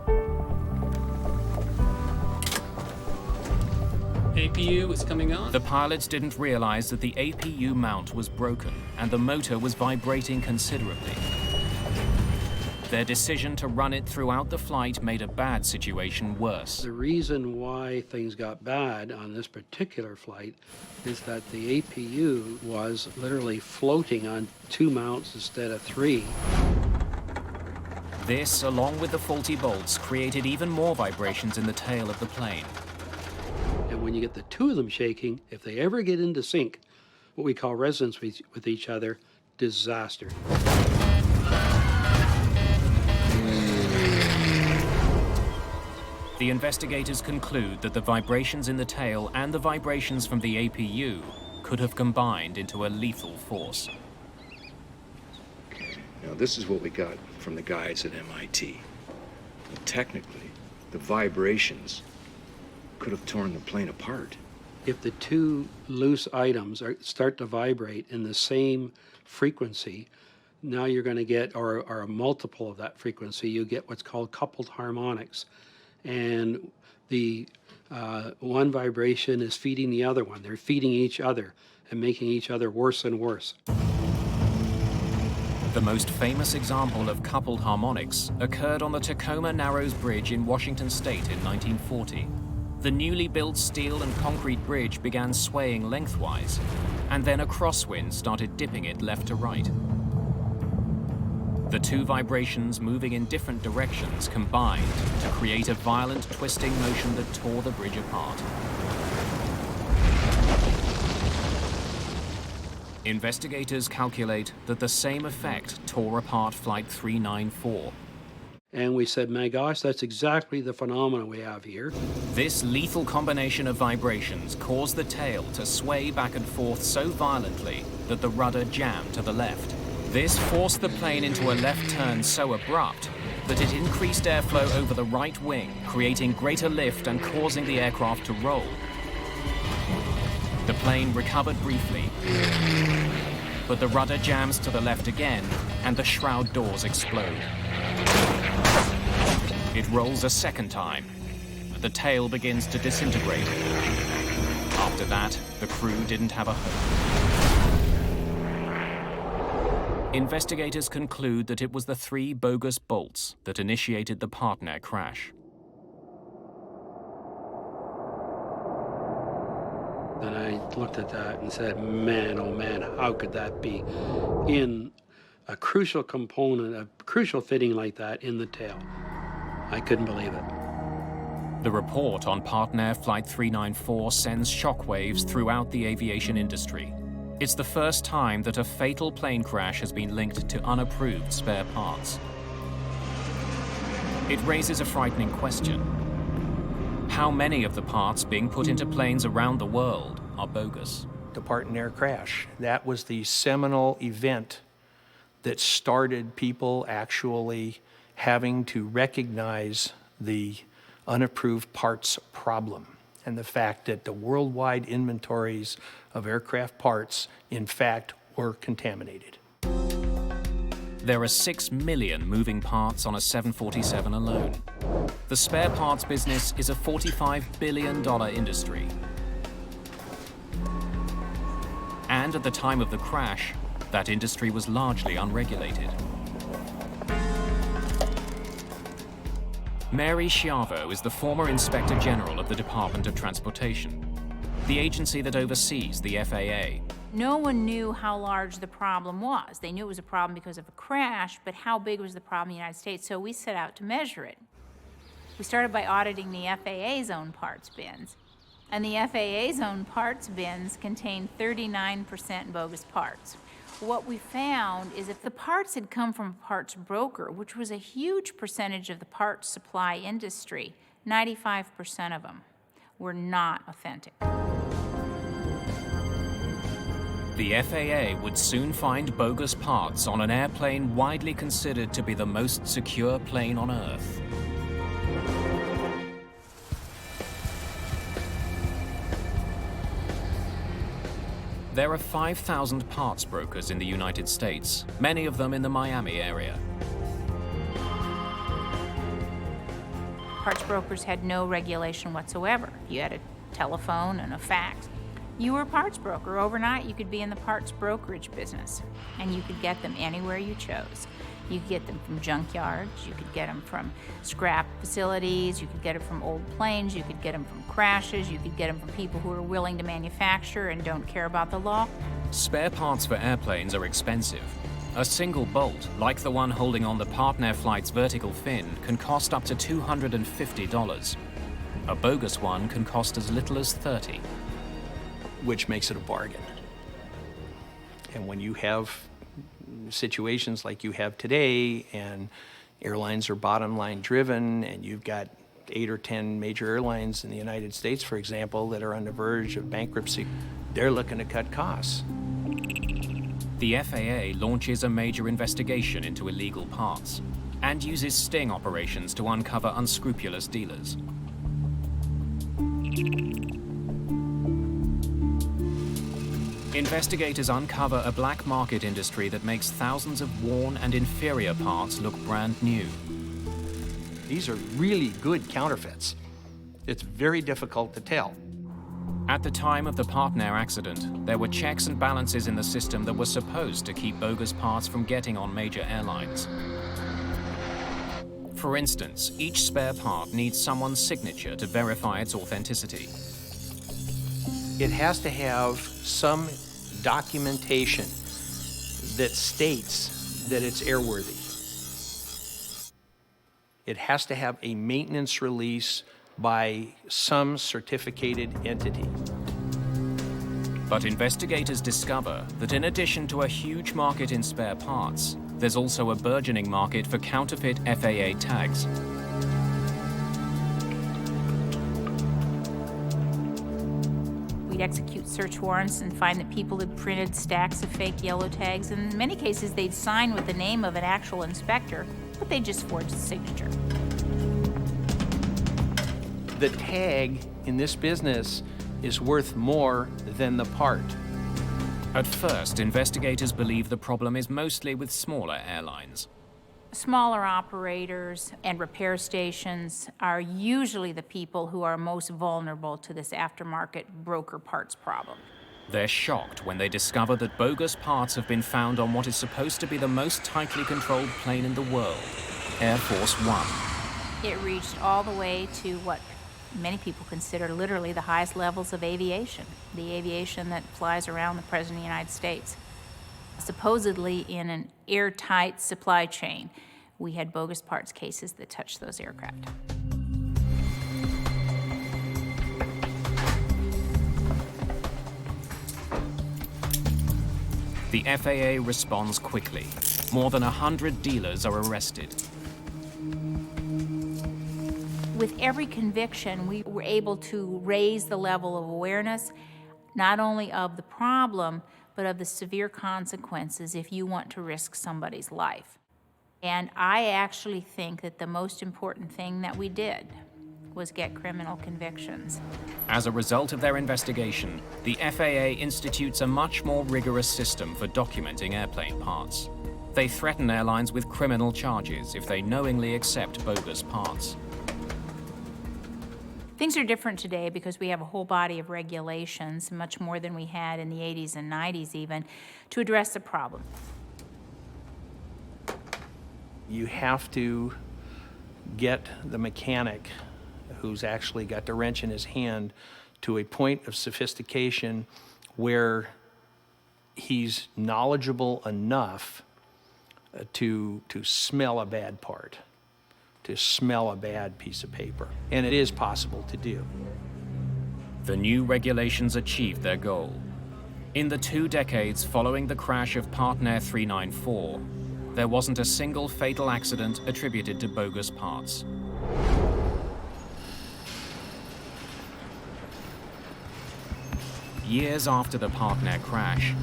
APU is coming on. The pilots didn't realize that the APU mount was broken, and the motor was vibrating considerably. Their decision to run it throughout the flight made a bad situation worse. The reason why things got bad on this particular flight is that the APU was literally floating on 2 mounts instead of 3. This, along with the faulty bolts, created even more vibrations in the tail of the plane. And when you get the two of them shaking, if they ever get into sync, what we call resonance with each other, disaster. The investigators conclude that the vibrations in the tail and the vibrations from the APU could have combined into a lethal force. Now, this is what we got from the guys at MIT. But technically, the vibrations could have torn the plane apart. If the two loose items start to vibrate in the same frequency, now you're going to get, or a multiple of that frequency, you get what's called coupled harmonics. And the one vibration is feeding the other one. They're feeding each other and making each other worse and worse. The most famous example of coupled harmonics occurred on the Tacoma Narrows Bridge in Washington State in 1940. The newly built steel and concrete bridge began swaying lengthwise, and then a crosswind started dipping it left to right. The two vibrations moving in different directions combined to create a violent twisting motion that tore the bridge apart. Investigators calculate that the same effect tore apart Flight 394. And we said, my gosh, that's exactly the phenomenon we have here. This lethal combination of vibrations caused the tail to sway back and forth so violently that the rudder jammed to the left. This forced the plane into a left turn so abrupt that it increased airflow over the right wing, creating greater lift and causing the aircraft to roll. The plane recovered briefly, but the rudder jams to the left again, and the shroud doors explode. It rolls a second time. The tail begins to disintegrate. After that, the crew didn't have a hope. Investigators conclude that it was the 3 bogus bolts that initiated the Partnair crash. And I looked at that and said, man, oh man, how could that be in a crucial component, a crucial fitting like that in the tail? I couldn't believe it. The report on Partnair Flight 394 sends shockwaves throughout the aviation industry. It's the first time that a fatal plane crash has been linked to unapproved spare parts. It raises a frightening question. How many of the parts being put into planes around the world are bogus? The Partnair crash, that was the seminal event that started people actually having to recognize the unapproved parts problem and the fact that the worldwide inventories of aircraft parts, in fact, were contaminated. There are 6 million moving parts on a 747 alone. The spare parts business is a $45 billion industry. And at the time of the crash, that industry was largely unregulated. Mary Schiavo is the former Inspector General of the Department of Transportation, the agency that oversees the FAA. No one knew how large the problem was. They knew it was a problem because of a crash, but how big was the problem in the United States? So we set out to measure it. We started by auditing the FAA's own parts bins. And the FAA's own parts bins contained 39% bogus parts. What we found is if the parts had come from a parts broker, which was a huge percentage of the parts supply industry, 95% of them were not authentic. The FAA would soon find bogus parts on an airplane widely considered to be the most secure plane on Earth. There are 5,000 parts brokers in the United States, many of them in the Miami area. Parts brokers had no regulation whatsoever. You had a telephone and a fax. You were a parts broker. Overnight, you could be in the parts brokerage business, and you could get them anywhere you chose. You could get them from junkyards, you could get them from scrap facilities, you could get them from old planes, you could get them from crashes, you could get them from people who are willing to manufacture and don't care about the law. Spare parts for airplanes are expensive. A single bolt, like the one holding on the Partnair Flight's vertical fin, can cost up to $250. A bogus one can cost as little as $30. Which makes it a bargain. And when you have situations like you have today, and airlines are bottom line driven, and you've got 8 or 10 major airlines in the United States, for example, that are on the verge of bankruptcy, they're looking to cut costs. The FAA launches a major investigation into illegal parts and uses sting operations to uncover unscrupulous dealers. Investigators uncover a black market industry that makes thousands of worn and inferior parts look brand new. These are really good counterfeits. It's very difficult to tell. At the time of the Partnair accident, there were checks and balances in the system that were supposed to keep bogus parts from getting on major airlines. For instance, each spare part needs someone's signature to verify its authenticity. It has to have some documentation that states that it's airworthy. It has to have a maintenance release by some certificated entity. But investigators discover that in addition to a huge market in spare parts, there's also a burgeoning market for counterfeit FAA tags. We'd execute search warrants and find that people had printed stacks of fake yellow tags, and in many cases they'd sign with the name of an actual inspector, but they just forged the signature. The tag in this business is worth more than the part. At first, investigators believe the problem is mostly with smaller airlines. Smaller operators and repair stations are usually the people who are most vulnerable to this aftermarket broker parts problem. They're shocked when they discover that bogus parts have been found on what is supposed to be the most tightly controlled plane in the world, Air Force One. It reached all the way to what many people consider literally the highest levels of aviation, the aviation that flies around the President of the United States. Supposedly in an airtight supply chain, we had bogus parts cases that touched those aircraft. The FAA responds quickly. More than 100 dealers are arrested. With every conviction, we were able to raise the level of awareness, not only of the problem, but of the severe consequences if you want to risk somebody's life. And I actually think that the most important thing that we did was get criminal convictions. As a result of their investigation, the FAA institutes a much more rigorous system for documenting airplane parts. They threaten airlines with criminal charges if they knowingly accept bogus parts. Things are different today because we have a whole body of regulations, much more than we had in the 80s and 90s even, to address the problem. You have to get the mechanic who's actually got the wrench in his hand to a point of sophistication where he's knowledgeable enough to smell a bad part, to smell a bad piece of paper. And it is possible to do. The new regulations achieved their goal. In the 2 decades following the crash of Partnair 394, there wasn't a single fatal accident attributed to bogus parts. Years after the Partnair crash,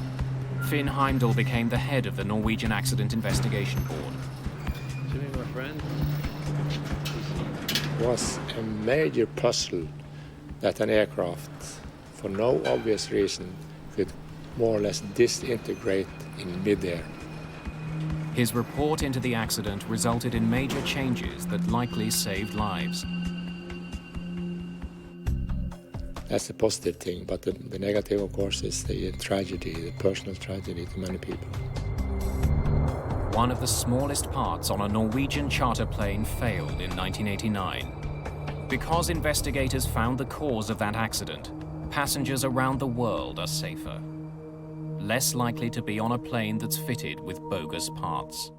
Finn Heimdall became the head of the Norwegian Accident Investigation Board. Jimmy, my friend. It was a major puzzle that an aircraft, for no obvious reason, could more or less disintegrate in midair. His report into the accident resulted in major changes that likely saved lives. That's the positive thing, but the negative, of course, is the tragedy, the personal tragedy to many people. One of the smallest parts on a Norwegian charter plane failed in 1989. Because investigators found the cause of that accident, passengers around the world are safer. less likely to be on a plane that's fitted with bogus parts.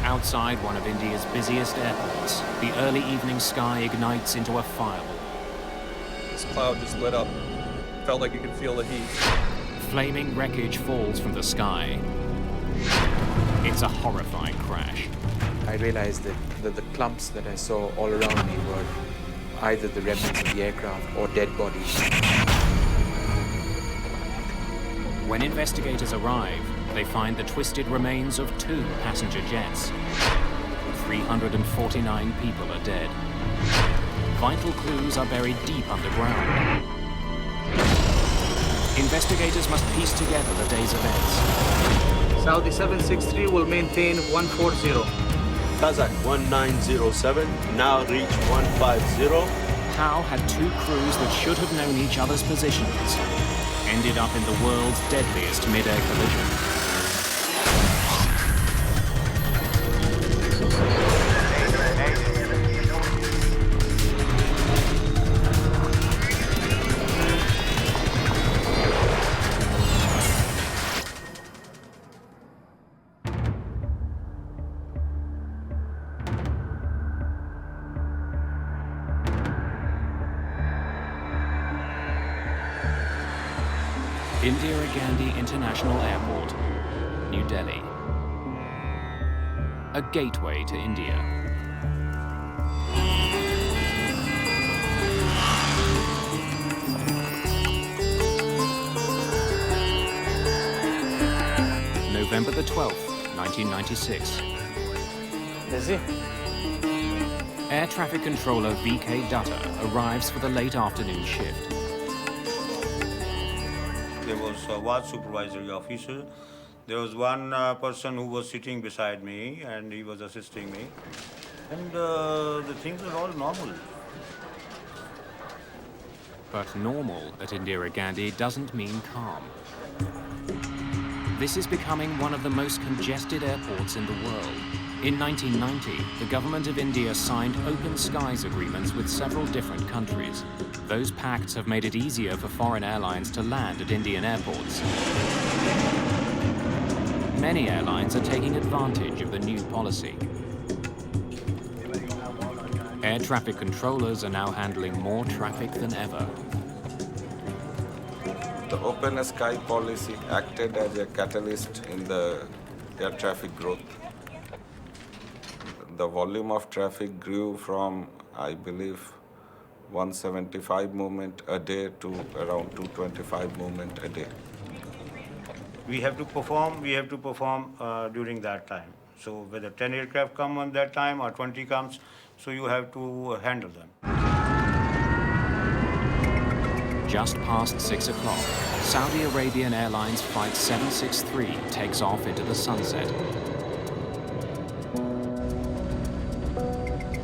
Outside one of India's busiest airports, the early evening sky ignites into a fireball. This cloud just lit up. Felt like you could feel the heat. Flaming wreckage falls from the sky. It's a horrifying crash. I realized that the clumps that I saw all around me were either the remnants of the aircraft or dead bodies. When investigators arrive, they find the twisted remains of 2 passenger jets. 349 people are dead. Vital clues are buried deep underground. Investigators must piece together the day's events. Saudi 763 will maintain 140. Kazak 1907, now reach 150. How had 2 crews that should have known each other's positions ended up in the world's deadliest mid-air collision? Indira Gandhi International Airport, New Delhi. A gateway to India. November the 12th, 1996. Busy? Air traffic controller VK Dutta arrives for the late afternoon shift. There was one supervisory officer. There was one person who was sitting beside me and he was assisting me. And the things are all normal. But normal at Indira Gandhi doesn't mean calm. This is becoming one of the most congested airports in the world. In 1990, the government of India signed open skies agreements with several different countries. Those pacts have made it easier for foreign airlines to land at Indian airports. Many airlines are taking advantage of the new policy. Air traffic controllers are now handling more traffic than ever. The open sky policy acted as a catalyst in the air traffic growth. The volume of traffic grew from, I believe, 175 movement a day to around 225 movement a day. We have to perform during that time. So whether 10 aircraft come on that time or 20 comes, so you have to handle them. Just past 6 o'clock, Saudi Arabian Airlines Flight 763 takes off into the sunset.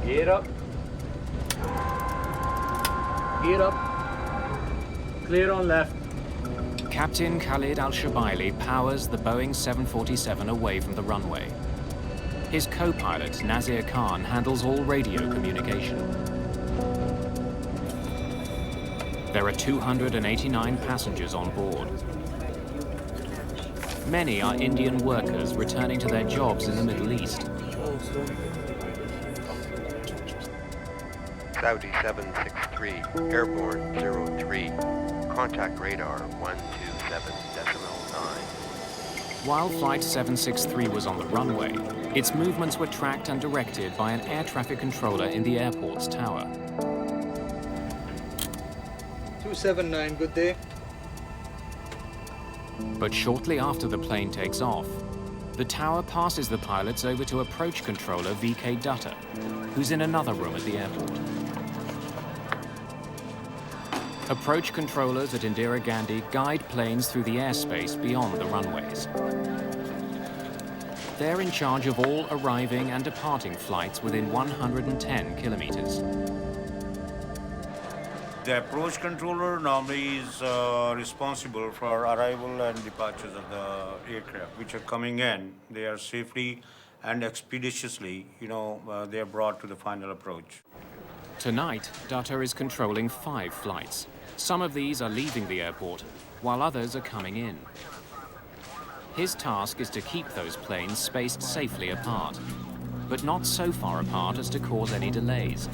Gear up. Gear up. Clear on left. Captain Khalid Al-Shabaili powers the Boeing 747 away from the runway. His co-pilot, Nazir Khan, handles all radio communication. There are 289 passengers on board. Many are Indian workers returning to their jobs in the Middle East. Saudi 763, airborne 03, contact radar 127.9. While Flight 763 was on the runway, its movements were tracked and directed by an air traffic controller in the airport's tower. 279, good day. But shortly after the plane takes off, the tower passes the pilots over to approach controller VK Dutta, who's in another room at the airport. Approach controllers at Indira Gandhi guide planes through the airspace beyond the runways. They're in charge of all arriving and departing flights within 110 kilometers. The approach controller normally is responsible for arrival and departures of the aircraft, which are coming in. They are safely and expeditiously, they are brought to the final approach. Tonight, Dutta is controlling 5 flights. Some of these are leaving the airport, while others are coming in. His task is to keep those planes spaced safely apart, but not so far apart as to cause any delays.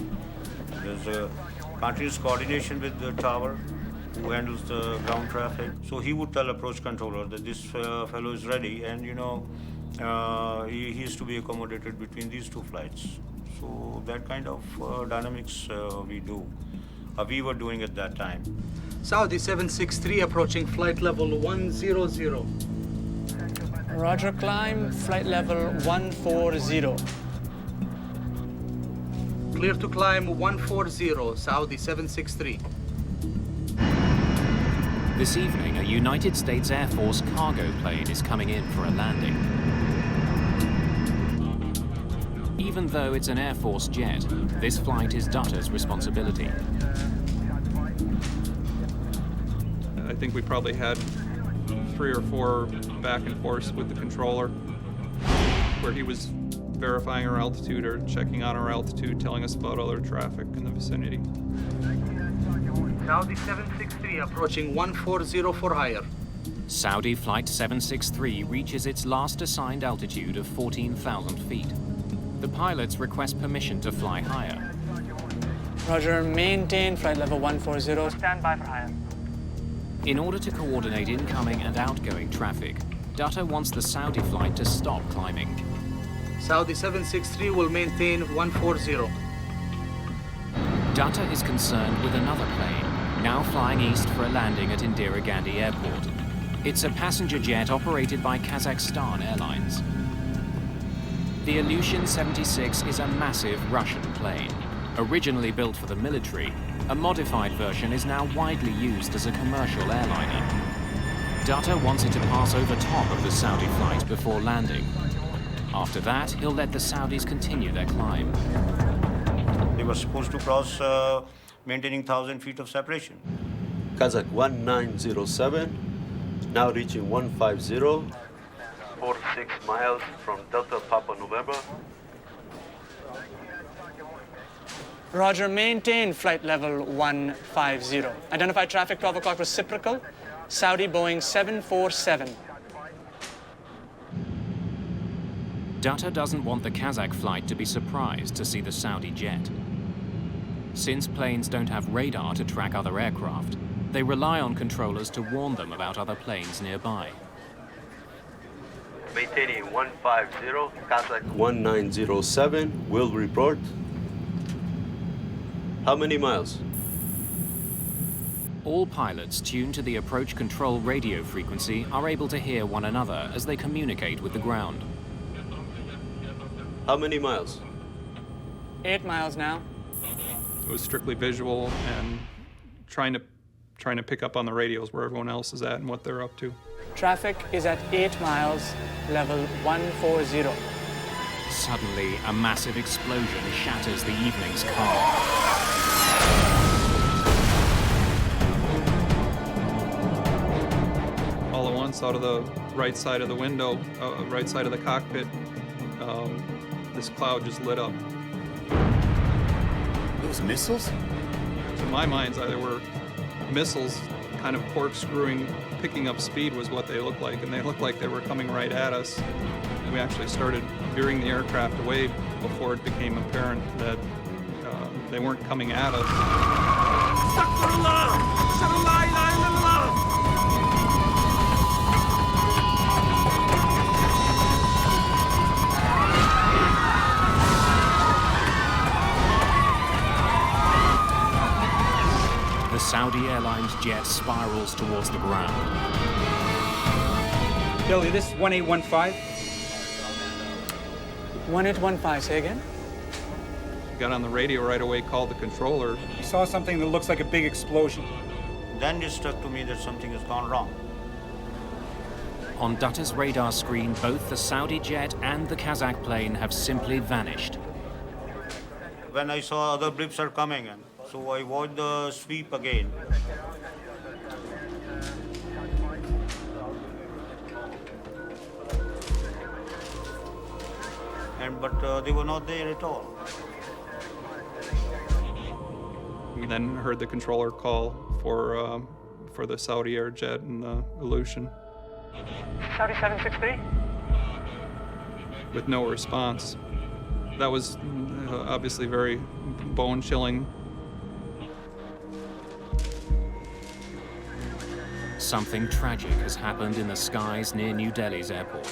There's a continuous coordination with the tower who handles the ground traffic. So he would tell approach controller that this fellow is ready, and he is to be accommodated between these 2 flights. So that kind of dynamics we were doing at that time. Saudi 763 approaching flight level 100. Roger, climb, flight level 140. Clear to climb 140, Saudi 763. This evening, a United States Air Force cargo plane is coming in for a landing. Even though it's an Air Force jet, this flight is Dutta's responsibility. I think we probably had 3 or 4 back and forths with the controller where he was verifying our altitude or checking on our altitude, telling us about other traffic in the vicinity. Saudi 763 approaching 140 for higher. Saudi Flight 763 reaches its last assigned altitude of 14,000 feet. The pilots request permission to fly higher. Roger, maintain flight level 140. Stand by for higher. In order to coordinate incoming and outgoing traffic, Dutta wants the Saudi flight to stop climbing. Saudi 763 will maintain 140. Dutta is concerned with another plane, now flying east for a landing at Indira Gandhi Airport. It's a passenger jet operated by Kazakhstan Airlines. The Ilyushin 76 is a massive Russian plane. Originally built for the military, a modified version is now widely used as a commercial airliner. Dutta wants it to pass over top of the Saudi flight before landing. After that, he'll let the Saudis continue their climb. They were supposed to cross maintaining 1,000 feet of separation. Kazak 1907, now reaching 150. 46 miles from Delta Papa November. Roger, maintain flight level 150. Identify traffic 12 o'clock reciprocal, Saudi Boeing 747. Dutta doesn't want the Kazakh flight to be surprised to see the Saudi jet. Since planes don't have radar to track other aircraft, they rely on controllers to warn them about other planes nearby. Maintaining 150, Kazak 1907, will report. How many miles? All pilots tuned to the approach control radio frequency are able to hear one another as they communicate with the ground. How many miles? 8 miles now. It was strictly visual and trying to pick up on the radios where everyone else is at and what they're up to. Traffic is at 8 miles, level 140. Suddenly, a massive explosion shatters the evening's calm. All at once, out of the right side of the window, right side of the cockpit, this cloud just lit up. Those missiles? To my mind's eye, there were missiles kind of corkscrewing, picking up speed was what they looked like, and they looked like they were coming right at us. We actually started veering the aircraft away before it became apparent that they weren't coming at us. The Saudi Airlines jet spirals towards the ground. Billy, this is 1815. 1815, say again? Got on the radio right away, called the controller. You saw something that looks like a big explosion. Then it struck to me that something has gone wrong. On Dutta's radar screen, both the Saudi jet and the Kazakh plane have simply vanished. When I saw other blips are coming in, so I watched the sweep again. But they were not there at all. We then heard the controller call for the Saudi Air jet and the Aleutian. Saudi 763. With no response. That was obviously very bone-chilling. Something tragic has happened in the skies near New Delhi's airport.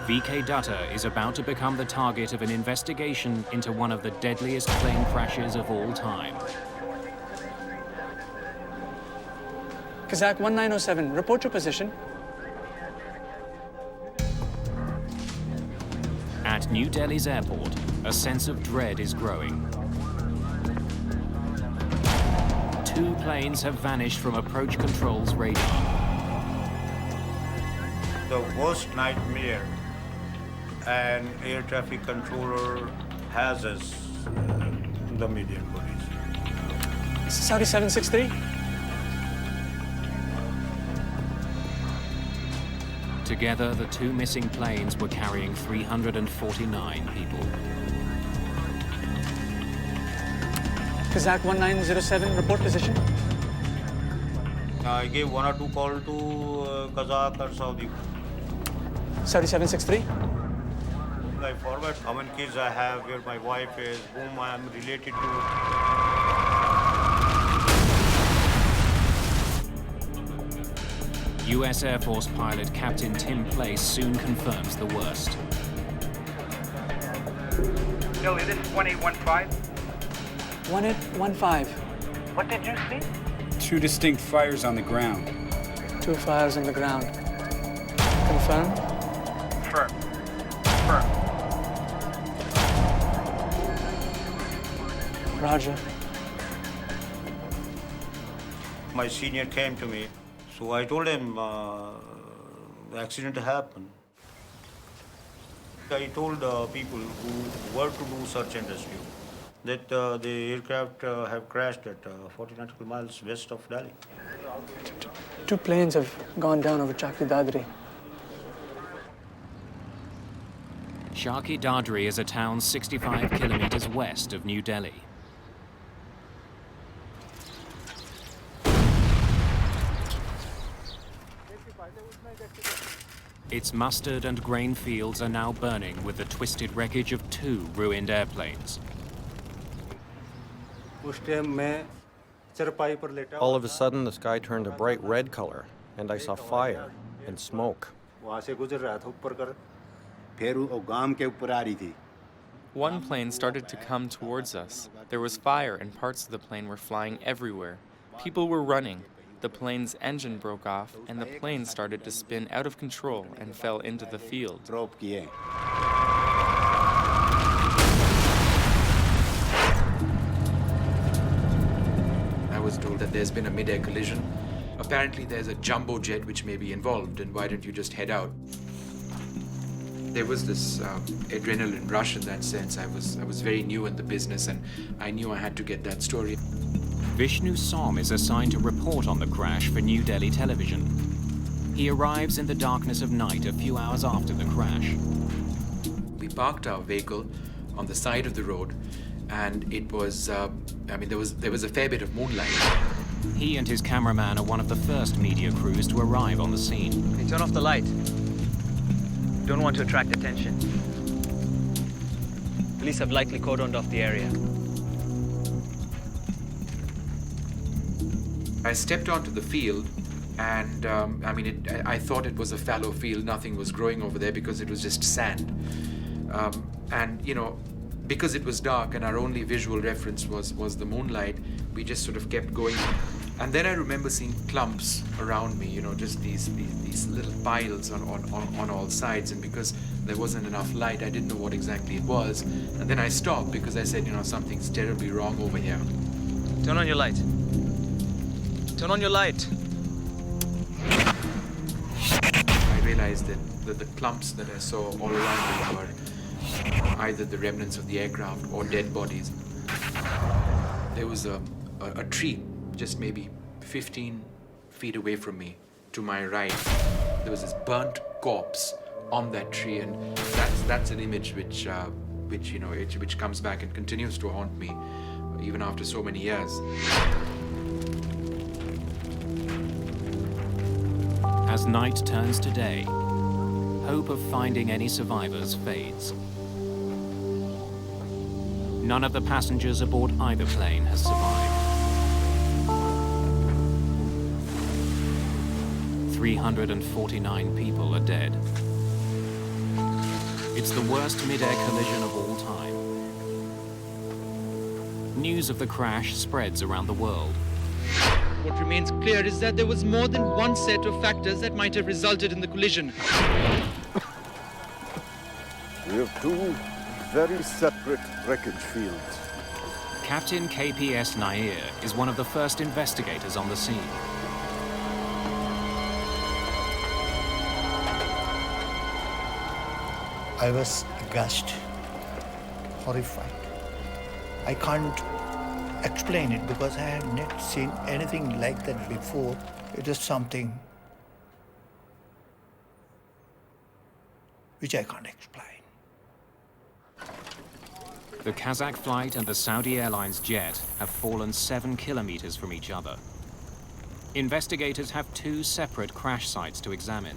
VK Dutta is about to become the target of an investigation into one of the deadliest plane crashes of all time. Kazak 1907, report your position. At New Delhi's airport, a sense of dread is growing. 2 planes have vanished from approach control's radar. The worst nightmare an air traffic controller has is the median police. Saudi 763. Together, the 2 missing planes were carrying 349 people. Kazak 1907, report position. I gave 1 or 2 calls to Kazakh or Saudi. Saudi 763. I forward how many kids I have, where my wife is, whom I am related to. US Air Force pilot Captain Tim Place soon confirms the worst. Delhi, this is 1815. 1815. What did you see? 2 distinct fires on the ground. 2 fires on the ground. Confirm? Confirm. Confirm. Roger. My senior came to me, so I told him the accident happened. I told people who were to do search and rescue that the aircraft have crashed at 40 nautical miles west of Delhi. 2 planes have gone down over Chakri Dadri. Chakri Dadri is a town 65 kilometers west of New Delhi. Its mustard and grain fields are now burning with the twisted wreckage of 2 ruined airplanes. All of a sudden, the sky turned a bright red color, and I saw fire and smoke. One plane started to come towards us. There was fire and parts of the plane were flying everywhere. People were running. The plane's engine broke off and the plane started to spin out of control and fell into the field. I was told that there's been a mid-air collision. Apparently there's a jumbo jet which may be involved, and why don't you just head out? There was this adrenaline rush in that sense. I was very new in the business and I knew I had to get that story. Vishnu Som is assigned to report on the crash for New Delhi television. He arrives in the darkness of night a few hours after the crash. We parked our vehicle on the side of the road, and it was, there was a fair bit of moonlight. He and his cameraman are one of the first media crews to arrive on the scene. Hey, turn off the light. Don't want to attract attention. Police have likely cordoned off the area. I stepped onto the field, and I thought it was a fallow field. Nothing was growing over there because it was just sand. Because it was dark and our only visual reference was the moonlight, we just sort of kept going. And then I remember seeing clumps around me, just these little piles on all sides. And because there wasn't enough light, I didn't know what exactly it was. And then I stopped because I said, something's terribly wrong over here. Turn on your light. Turn on your light. I realized that the clumps that I saw all around me were either the remnants of the aircraft or dead bodies. There was a tree just maybe 15 feet away from me, to my right. There was this burnt corpse on that tree, and that's an image which comes back and continues to haunt me. even after so many years. As night turns to day, hope of finding any survivors fades. None of the passengers aboard either plane has survived. 349 people are dead. It's the worst mid-air collision of all time. News of the crash spreads around the world. What remains clear is that there was more than one set of factors that might have resulted in the collision. We have two very separate wreckage fields. Captain KPS Nair is one of the first investigators on the scene. I was aghast, horrified. I can't explain it because I have not seen anything like that before. It is something which I can't explain. The Kazakh flight and the Saudi Airlines jet have fallen 7 kilometers from each other. Investigators have two separate crash sites to examine,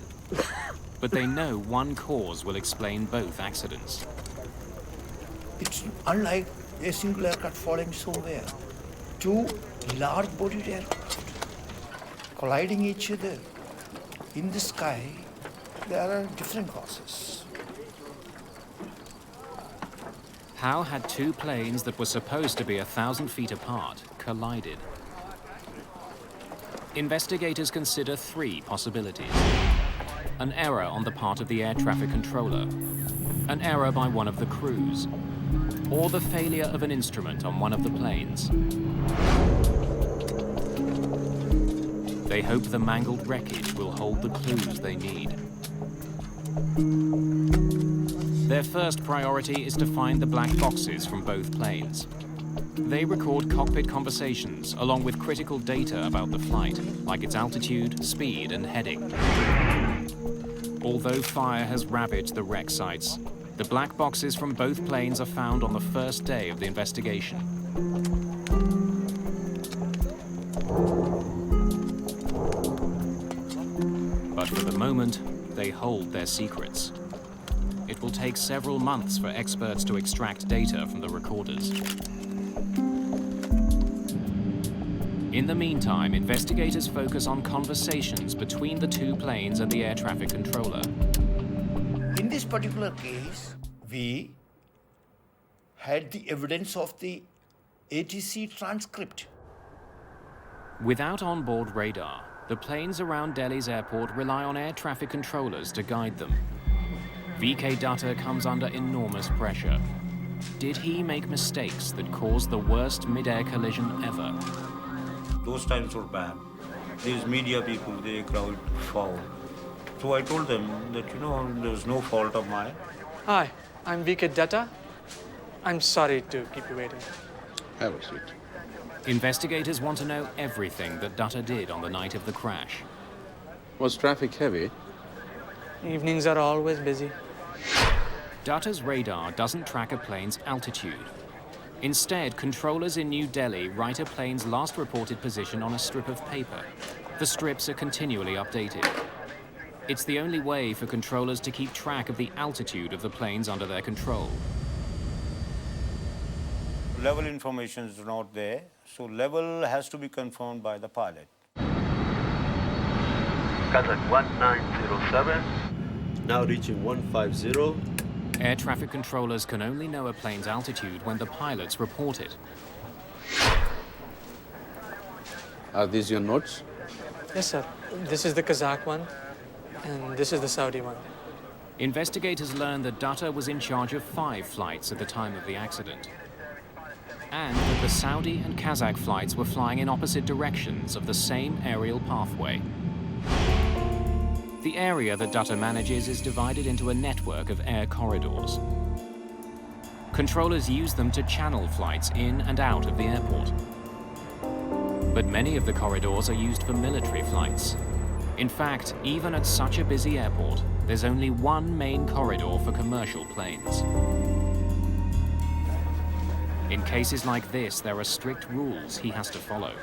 but they know one cause will explain both accidents. It's unlike a single aircraft falling somewhere. Two large-bodied aircraft colliding each other in the sky. There are different causes. How had two planes that were supposed to be 1,000 feet apart collided? Investigators consider three possibilities. An error on the part of the air traffic controller, an error by one of the crews, or the failure of an instrument on one of the planes. They hope the mangled wreckage will hold the clues they need. Their first priority is to find the black boxes from both planes. They record cockpit conversations along with critical data about the flight, like its altitude, speed, and heading. Although fire has ravaged the wreck sites, the black boxes from both planes are found on the first day of the investigation. But for the moment, they hold their secrets. It will take several months for experts to extract data from the recorders. In the meantime, investigators focus on conversations between the two planes and the air traffic controller. In this particular case, we had the evidence of the ATC transcript. Without onboard radar, the planes around Delhi's airport rely on air traffic controllers to guide them. VK Dutta comes under enormous pressure. Did he make mistakes that caused the worst mid-air collision ever? Those times were bad. These media people, they crowd foul. So I told them that, there's no fault of mine. Hi, I'm VK Dutta. I'm sorry to keep you waiting. Have a seat. Investigators want to know everything that Dutta did on the night of the crash. Was traffic heavy? Evenings are always busy. Dutta's radar doesn't track a plane's altitude. Instead, controllers in New Delhi write a plane's last reported position on a strip of paper. The strips are continually updated. It's the only way for controllers to keep track of the altitude of the planes under their control. Level information is not there, so level has to be confirmed by the pilot. Kazak 1907, now reaching 150. Air traffic controllers can only know a plane's altitude when the pilots report it. Are these your notes? Yes, sir. This is the Kazakh one, and this is the Saudi one. Investigators learned that Dutta was in charge of 5 flights at the time of the accident, and that the Saudi and Kazakh flights were flying in opposite directions of the same aerial pathway. The area that Dutta manages is divided into a network of air corridors. Controllers use them to channel flights in and out of the airport. But many of the corridors are used for military flights. In fact, even at such a busy airport, there's only one main corridor for commercial planes. In cases like this, there are strict rules he has to follow.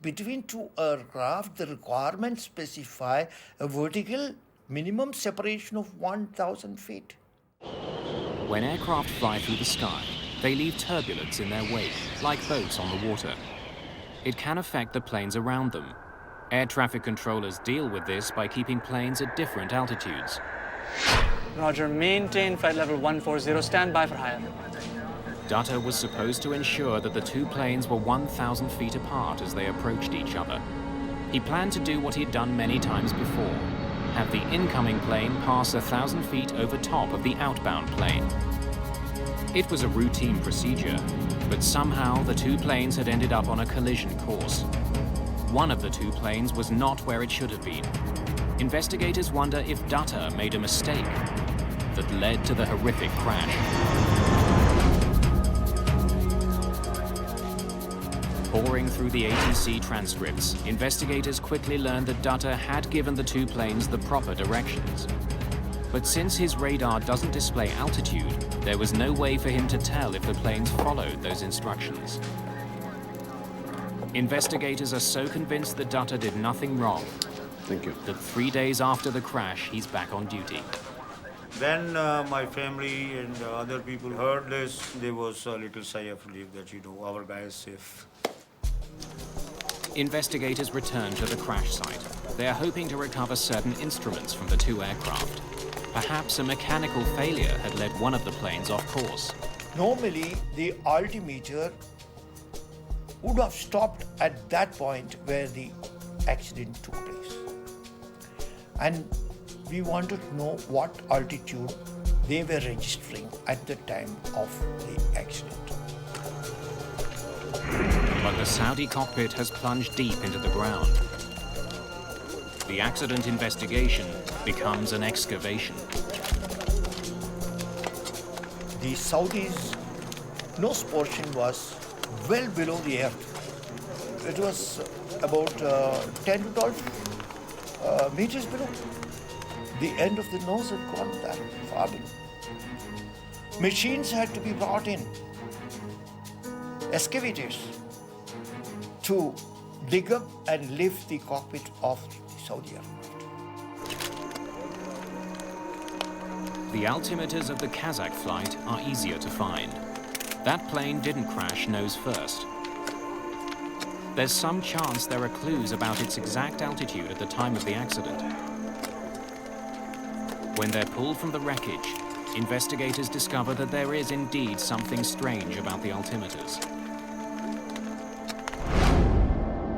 Between two aircraft, the requirements specify a vertical minimum separation of 1,000 feet. When aircraft fly through the sky, they leave turbulence in their wake, like boats on the water. It can affect the planes around them. Air traffic controllers deal with this by keeping planes at different altitudes. Roger, maintain flight level 140, stand by for higher. Dutta was supposed to ensure that the two planes were 1,000 feet apart as they approached each other. He planned to do what he'd done many times before, have the incoming plane pass 1,000 feet over top of the outbound plane. It was a routine procedure, but somehow the two planes had ended up on a collision course. One of the two planes was not where it should have been. Investigators wonder if Dutta made a mistake that led to the horrific crash. Poring through the ATC transcripts, investigators quickly learned that Dutta had given the two planes the proper directions. But since his radar doesn't display altitude, there was no way for him to tell if the planes followed those instructions. Investigators are so convinced that Dutta did nothing wrong that 3 days after the crash, he's back on duty. Then my family and other people heard this. There was a little sigh of relief that, our guy is safe. Investigators return to the crash site. They are hoping to recover certain instruments from the two aircraft. Perhaps a mechanical failure had led one of the planes off course. Normally, the altimeter would have stopped at that point where the accident took place. And we wanted to know what altitude they were registering at the time of the accident. But the Saudi cockpit has plunged deep into the ground. The accident investigation becomes an excavation. The Saudi's nose portion was well below the earth. It was about 10 to 12 meters below. The end of the nose had gone that far below. Machines had to be brought in, excavators, to dig up and lift the cockpit of the Saudi aircraft. The altimeters of the Kazakh flight are easier to find. That plane didn't crash nose first. There's some chance there are clues about its exact altitude at the time of the accident. When they're pulled from the wreckage, investigators discover that there is indeed something strange about the altimeters.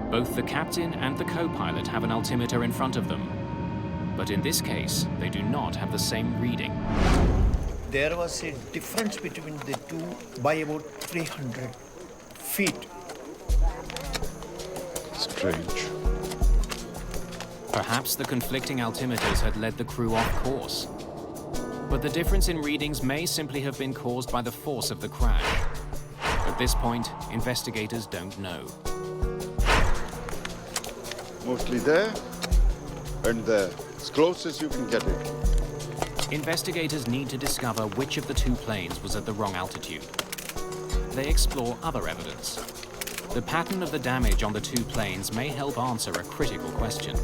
Both the captain and the co-pilot have an altimeter in front of them, but in this case, they do not have the same reading. There was a difference between the two by about 300 feet. Strange. Perhaps the conflicting altimeters had led the crew off course. But the difference in readings may simply have been caused by the force of the crash. At this point, investigators don't know. Mostly there and there, as close as you can get it. Investigators need to discover which of the two planes was at the wrong altitude. They explore other evidence. The pattern of the damage on the two planes may help answer a critical question.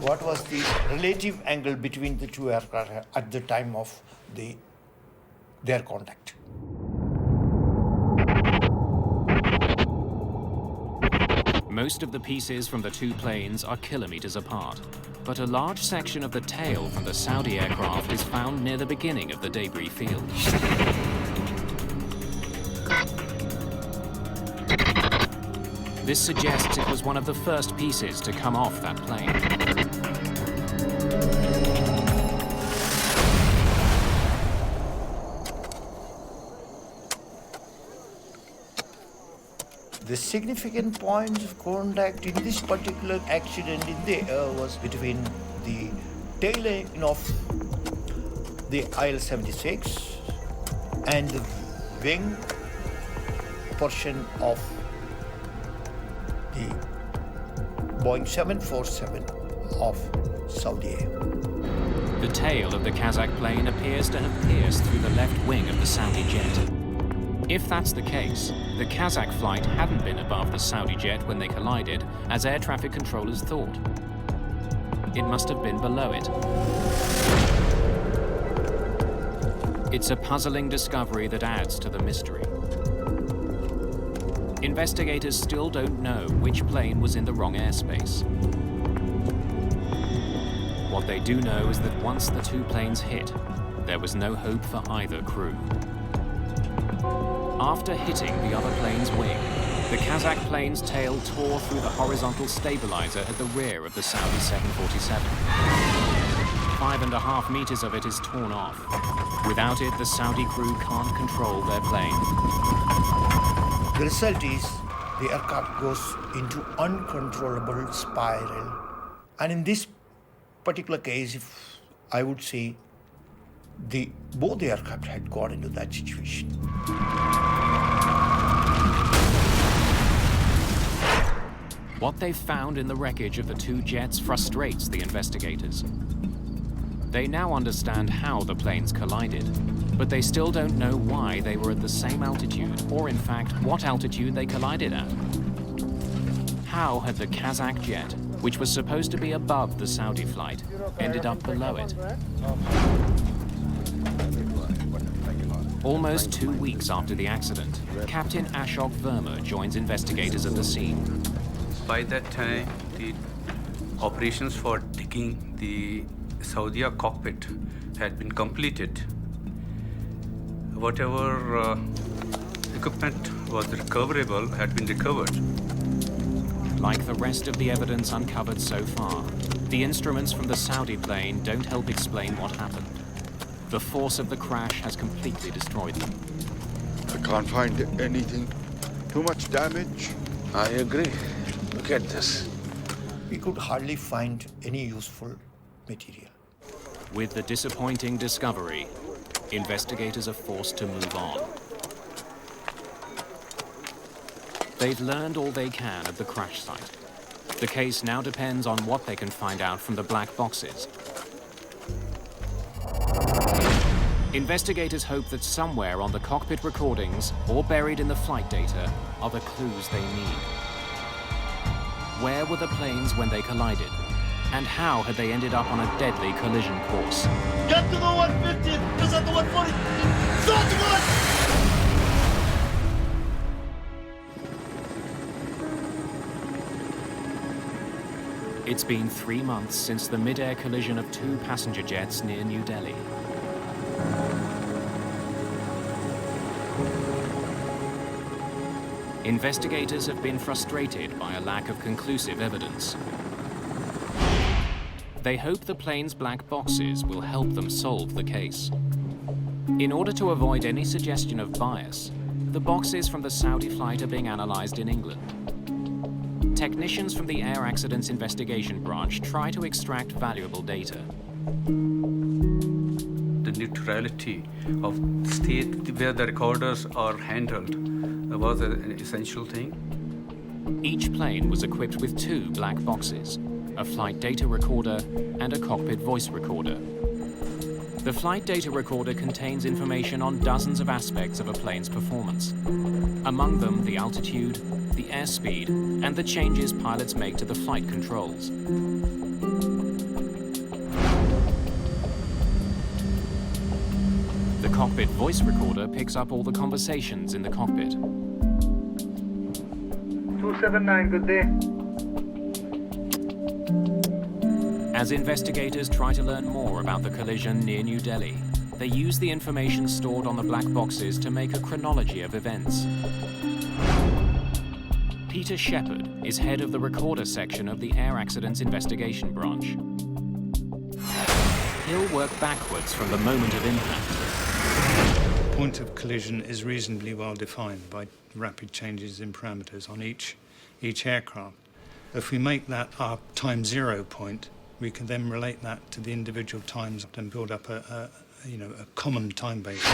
What was the relative angle between the two aircraft at the time of their contact? Most of the pieces from the two planes are kilometers apart, but a large section of the tail from the Saudi aircraft is found near the beginning of the debris field. This suggests it was one of the first pieces to come off that plane. The significant points of contact in this particular accident in the air was between the tail end of the IL-76 and the wing portion of the Boeing 747 of Saudi Air. The tail of the Kazakh plane appears to have pierced through the left wing of the Saudi jet. If that's the case, the Kazakh flight hadn't been above the Saudi jet when they collided, as air traffic controllers thought. It must have been below it. It's a puzzling discovery that adds to the mystery. Investigators still don't know which plane was in the wrong airspace. What they do know is that once the two planes hit, there was no hope for either crew. After hitting the other plane's wing, the Kazakh plane's tail tore through the horizontal stabilizer at the rear of the Saudi 747. 5.5 meters of it is torn off. Without it, the Saudi crew can't control their plane. The result is the aircraft goes into uncontrollable spiral. And in this particular case, if I would say both the aircraft had got into that situation. What they've found in the wreckage of the two jets frustrates the investigators. They now understand how the planes collided, but they still don't know why they were at the same altitude, or in fact, what altitude they collided at. How had the Kazakh jet, which was supposed to be above the Saudi flight, ended up below it? Almost 2 weeks after the accident, Captain Ashok Verma joins investigators at the scene. By that time, the operations for digging the Saudi cockpit had been completed. Whatever equipment was recoverable had been recovered. Like the rest of the evidence uncovered so far, the instruments from the Saudi plane don't help explain what happened. The force of the crash has completely destroyed them. I can't find anything. Too much damage. I agree. Look at this. We could hardly find any useful material. With the disappointing discovery, investigators are forced to move on. They've learned all they can at the crash site. The case now depends on what they can find out from the black boxes. Investigators hope that somewhere on the cockpit recordings or buried in the flight data are the clues they need. Where were the planes when they collided? And how had they ended up on a deadly collision course? Get to the 150, present the 140, start to go! It's been 3 months since the mid-air collision of two passenger jets near New Delhi. Investigators have been frustrated by a lack of conclusive evidence. They hope the plane's black boxes will help them solve the case. In order to avoid any suggestion of bias, the boxes from the Saudi flight are being analyzed in England. Technicians from the Air Accidents Investigation Branch try to extract valuable data. The neutrality of the state where the recorders are handled was an essential thing. Each plane was equipped with 2 black boxes, a flight data recorder and a cockpit voice recorder. The flight data recorder contains information on dozens of aspects of a plane's performance. Among them, the altitude, the airspeed, and the changes pilots make to the flight controls. The cockpit voice recorder picks up all the conversations in the cockpit. 279, good day. As investigators try to learn more about the collision near New Delhi, they use the information stored on the black boxes to make a chronology of events. Peter Shepard is head of the recorder section of the Air Accidents Investigation Branch. He'll work backwards from the moment of impact. Point of collision is reasonably well defined by rapid changes in parameters on each aircraft. If we make that our time zero point, we can then relate that to the individual times and build up a common time base.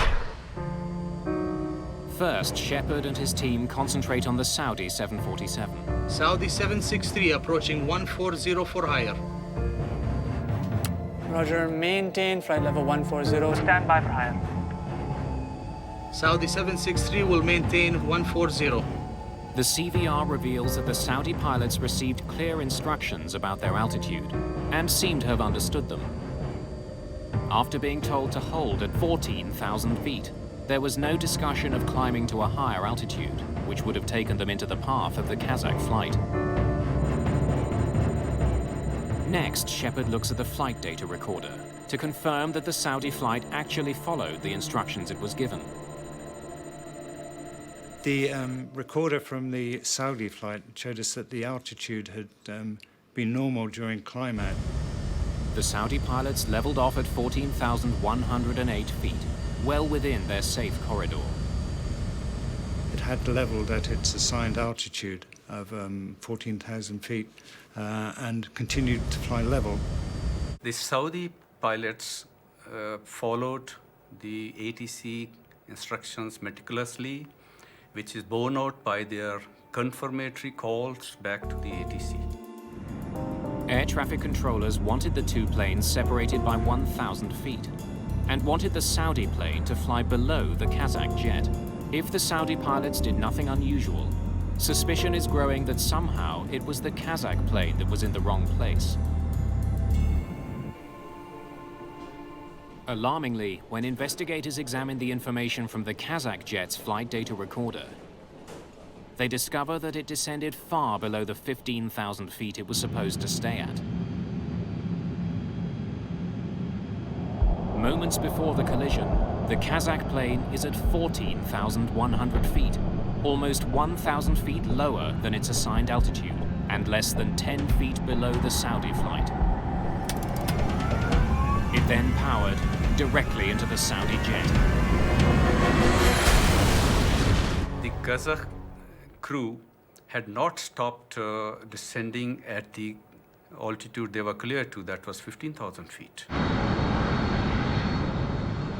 First, Shepard and his team concentrate on the Saudi 747. Saudi 763 approaching 140 for higher. Roger, maintain flight level 140. Stand by for higher. Saudi 763 will maintain 140. The CVR reveals that the Saudi pilots received clear instructions about their altitude and seem to have understood them. After being told to hold at 14,000 feet, there was no discussion of climbing to a higher altitude, which would have taken them into the path of the Kazak flight. Next, Shepard looks at the flight data recorder to confirm that the Saudi flight actually followed the instructions it was given. The recorder from the Saudi flight showed us that the altitude had been normal during climb out. The Saudi pilots leveled off at 14,108 feet, well within their safe corridor. It had leveled at its assigned altitude of 14,000 feet and continued to fly level. The Saudi pilots followed the ATC instructions meticulously, which is borne out by their confirmatory calls back to the ATC. Air traffic controllers wanted the two planes separated by 1,000 feet and wanted the Saudi plane to fly below the Kazak jet. If the Saudi pilots did nothing unusual, suspicion is growing that somehow it was the Kazak plane that was in the wrong place. Alarmingly, when investigators examined the information from the Kazak jet's flight data recorder, they discover that it descended far below the 15,000 feet it was supposed to stay at. Moments before the collision, the Kazak plane is at 14,100 feet, almost 1,000 feet lower than its assigned altitude and less than 10 feet below the Saudi flight. It then powered directly into the Saudi jet. The Kazakh crew had not stopped descending at the altitude they were clear to, that was 15,000 feet.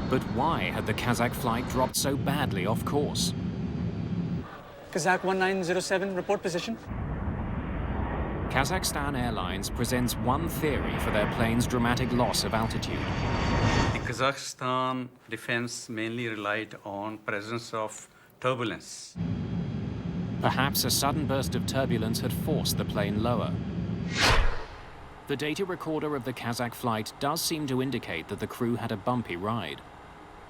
But why had the Kazakh flight dropped so badly off course? Kazakh 1907, report position. Kazakhstan Airlines presents one theory for their plane's dramatic loss of altitude. The Kazakhstan defense mainly relied on presence of turbulence. Perhaps a sudden burst of turbulence had forced the plane lower. The data recorder of the Kazakh flight does seem to indicate that the crew had a bumpy ride.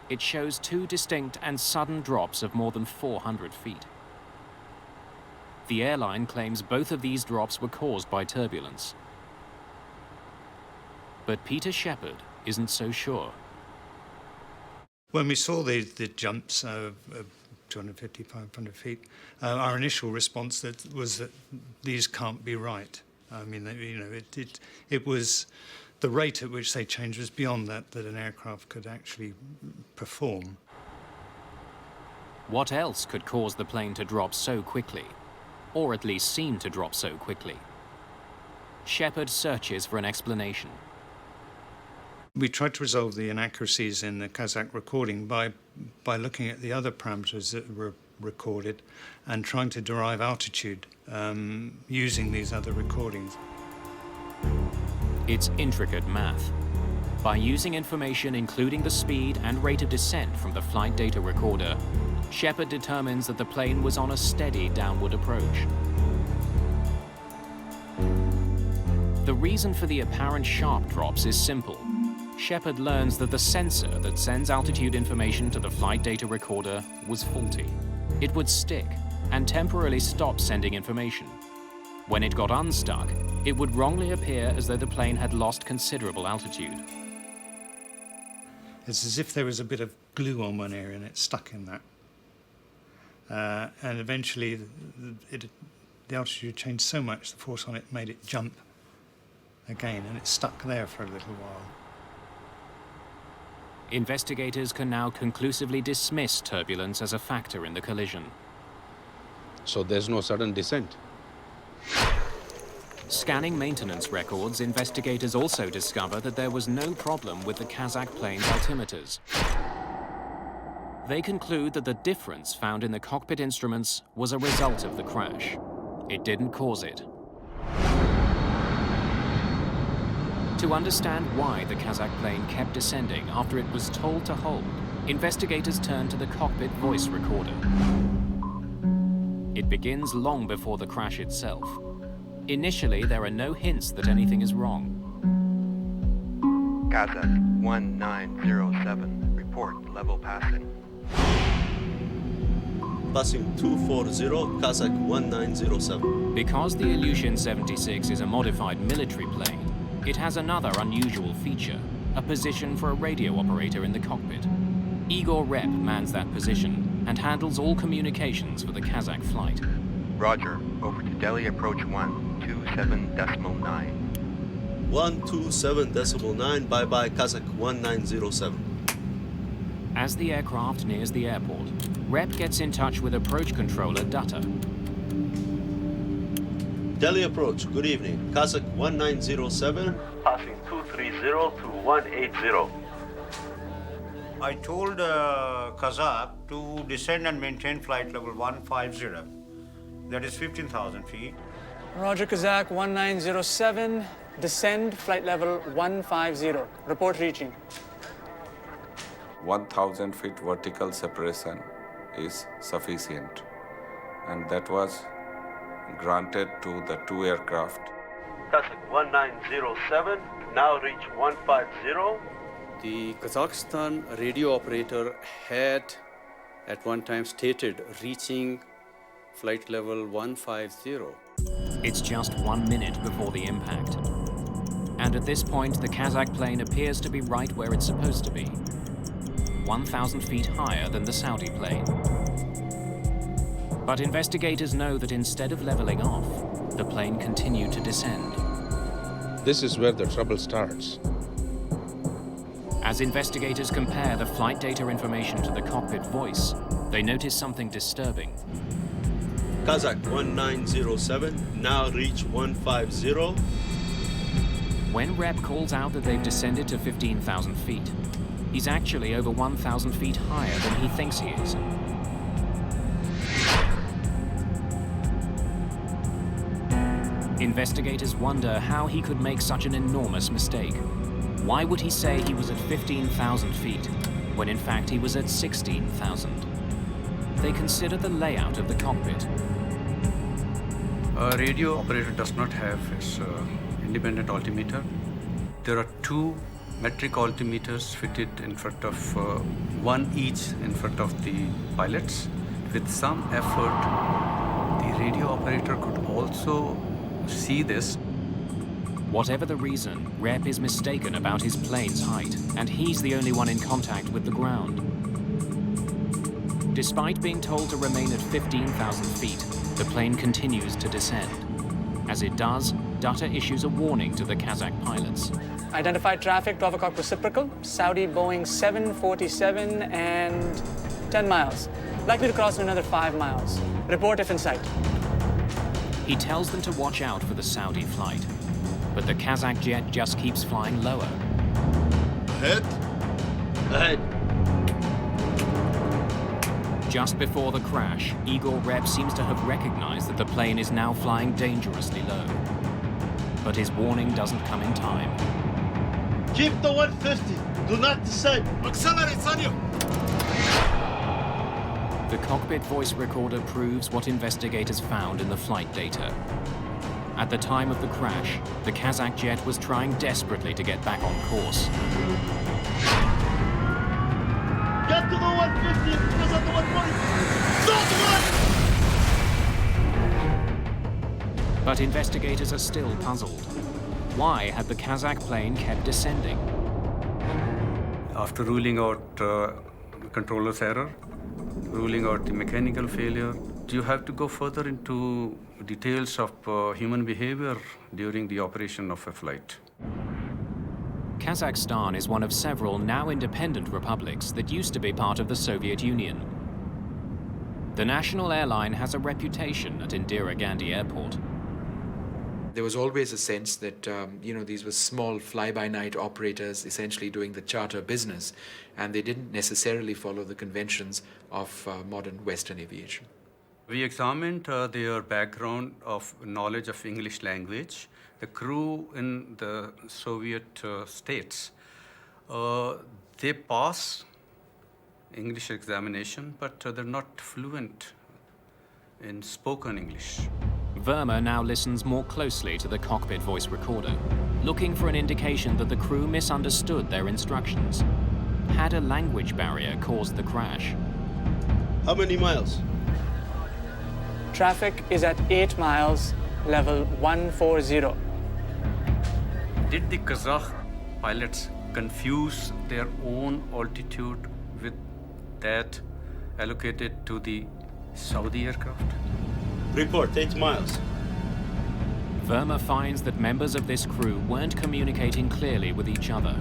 It shows two distinct and sudden drops of more than 400 feet. The airline claims both of these drops were caused by turbulence. But Peter Shepard isn't so sure. When we saw the jumps of 250, 500 feet, our initial response was that these can't be right. I mean, you know, it was the rate at which they changed was beyond that an aircraft could actually perform. What else could cause the plane to drop so quickly? Or at least seem to drop so quickly? Shepard searches for an explanation. We tried to resolve the inaccuracies in the Kazakh recording by looking at the other parameters that were recorded and trying to derive altitude using these other recordings. It's intricate math. By using information including the speed and rate of descent from the flight data recorder, Shepard determines that the plane was on a steady downward approach. The reason for the apparent sharp drops is simple. Shepard learns that the sensor that sends altitude information to the flight data recorder was faulty. It would stick and temporarily stop sending information. When it got unstuck, it would wrongly appear as though the plane had lost considerable altitude. It's as if there was a bit of glue on one area and it stuck in that. And eventually the altitude changed so much, the force on it made it jump again, and it stuck there for a little while. Investigators can now conclusively dismiss turbulence as a factor in the collision. So there's no sudden descent? Scanning maintenance records, investigators also discover that there was no problem with the Kazakh plane's altimeters. They conclude that the difference found in the cockpit instruments was a result of the crash. It didn't cause it. To understand why the Kazakh plane kept descending after it was told to hold, investigators turn to the cockpit voice recorder. It begins long before the crash itself. Initially, there are no hints that anything is wrong. Kazak 1907, report level passing. Passing 240, Kazak 1907. Because the Ilyushin 76 is a modified military plane, it has another unusual feature, a position for a radio operator in the cockpit. Igor Rep mans that position and handles all communications for the Kazakh flight. Roger, over to Delhi approach 127.9. 127.9, bye-bye, Kazak 1907. As the aircraft nears the airport, Rep gets in touch with approach controller Dutta. Delhi approach, good evening. Kazak 1907. Passing 230 to 180. I told Kazak to descend and maintain flight level 150. That is 15,000 feet. Roger, Kazak 1907. Descend, flight level 150. Report reaching. 1,000 feet vertical separation is sufficient, and that was granted to the two aircraft. Kazak 1907, now reach 150. The Kazakhstan radio operator had at one time stated reaching flight level 150. It's just 1 minute before the impact. And at this point, the Kazakh plane appears to be right where it's supposed to be, 1,000 feet higher than the Saudi plane. But investigators know that instead of leveling off, the plane continued to descend. This is where the trouble starts. As investigators compare the flight data information to the cockpit voice, they notice something disturbing. Kazak 1907, now reach 150. When Rep calls out that they've descended to 15,000 feet, he's actually over 1,000 feet higher than he thinks he is. Investigators wonder how he could make such an enormous mistake. Why would he say he was at 15,000 feet, when in fact he was at 16,000? They consider the layout of the cockpit. A radio operator does not have its independent altimeter. There are two metric altimeters fitted in front of, one each in front of the pilots. With some effort, the radio operator could also see this. Whatever the reason, Rep is mistaken about his plane's height, and he's the only one in contact with the ground. Despite being told to remain at 15,000 feet, the plane continues to descend. As it does, Dutta issues a warning to the Kazakh pilots. Identified traffic, 12 o'clock reciprocal, Saudi Boeing 747 and 10 miles. Likely to cross in another 5 miles. Report if in sight. He tells them to watch out for the Saudi flight, but the Kazakh jet just keeps flying lower. Ahead. Ahead. Just before the crash, Igor Rep seems to have recognized that the plane is now flying dangerously low. But his warning doesn't come in time. Keep the 150. Do not descend. Accelerate, Sanyo. The cockpit voice recorder proves what investigators found in the flight data. At the time of the crash, the Kazakh jet was trying desperately to get back on course. Get to the 150 because of the 140. Stop! But investigators are still puzzled. Why had the Kazakh plane kept descending? After ruling out controller's error, ruling out the mechanical failure, do you have to go further into details of human behavior during the operation of a flight? Kazakhstan is one of several now independent republics that used to be part of the Soviet Union. The national airline has a reputation at Indira Gandhi Airport. There was always a sense that, these were small fly-by-night operators essentially doing the charter business, and they didn't necessarily follow the conventions of modern Western aviation. We examined their background of knowledge of English language. The crew in the Soviet states, they pass English examination, but they're not fluent in spoken English. Verma now listens more closely to the cockpit voice recorder, looking for an indication that the crew misunderstood their instructions. Had a language barrier caused the crash? How many miles? Traffic is at 8 miles, level 140. Did the Kazakh pilots confuse their own altitude with that allocated to the Saudi aircraft? Report, 8 miles. Verma finds that members of this crew weren't communicating clearly with each other.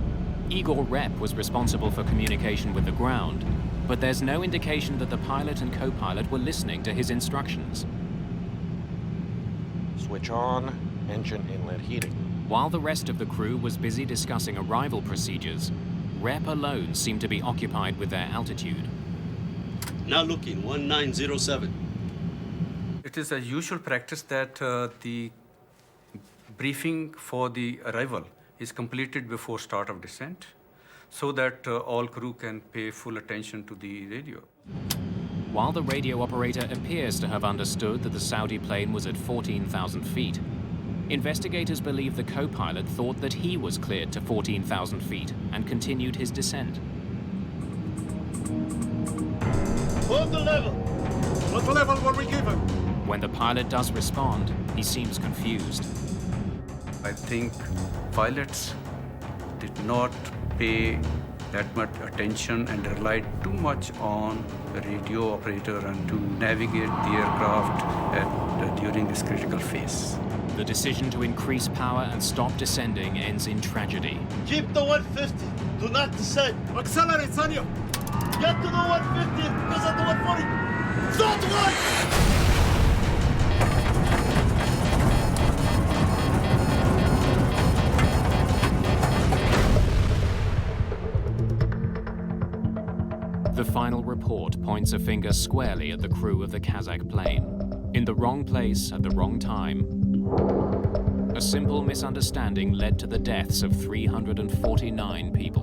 Igor Rep was responsible for communication with the ground, but there's no indication that the pilot and co-pilot were listening to his instructions. Switch on, engine inlet heating. While the rest of the crew was busy discussing arrival procedures, Rep alone seemed to be occupied with their altitude. Now looking, 1907. It is a usual practice that the briefing for the arrival is completed before start of descent, so that all crew can pay full attention to the radio. While the radio operator appears to have understood that the Saudi plane was at 14,000 feet, investigators believe the co-pilot thought that he was cleared to 14,000 feet and continued his descent. Hold the level! What level were we given? When the pilot does respond, he seems confused. I think pilots did not pay that much attention and relied too much on the radio operator and to navigate the aircraft during this critical phase. The decision to increase power and stop descending ends in tragedy. Keep the 150. Do not descend. Accelerate, Sanyo. Get to the 150 because of the 140. Stop right! The final report points a finger squarely at the crew of the Kazakh plane. In the wrong place at the wrong time, a simple misunderstanding led to the deaths of 349 people.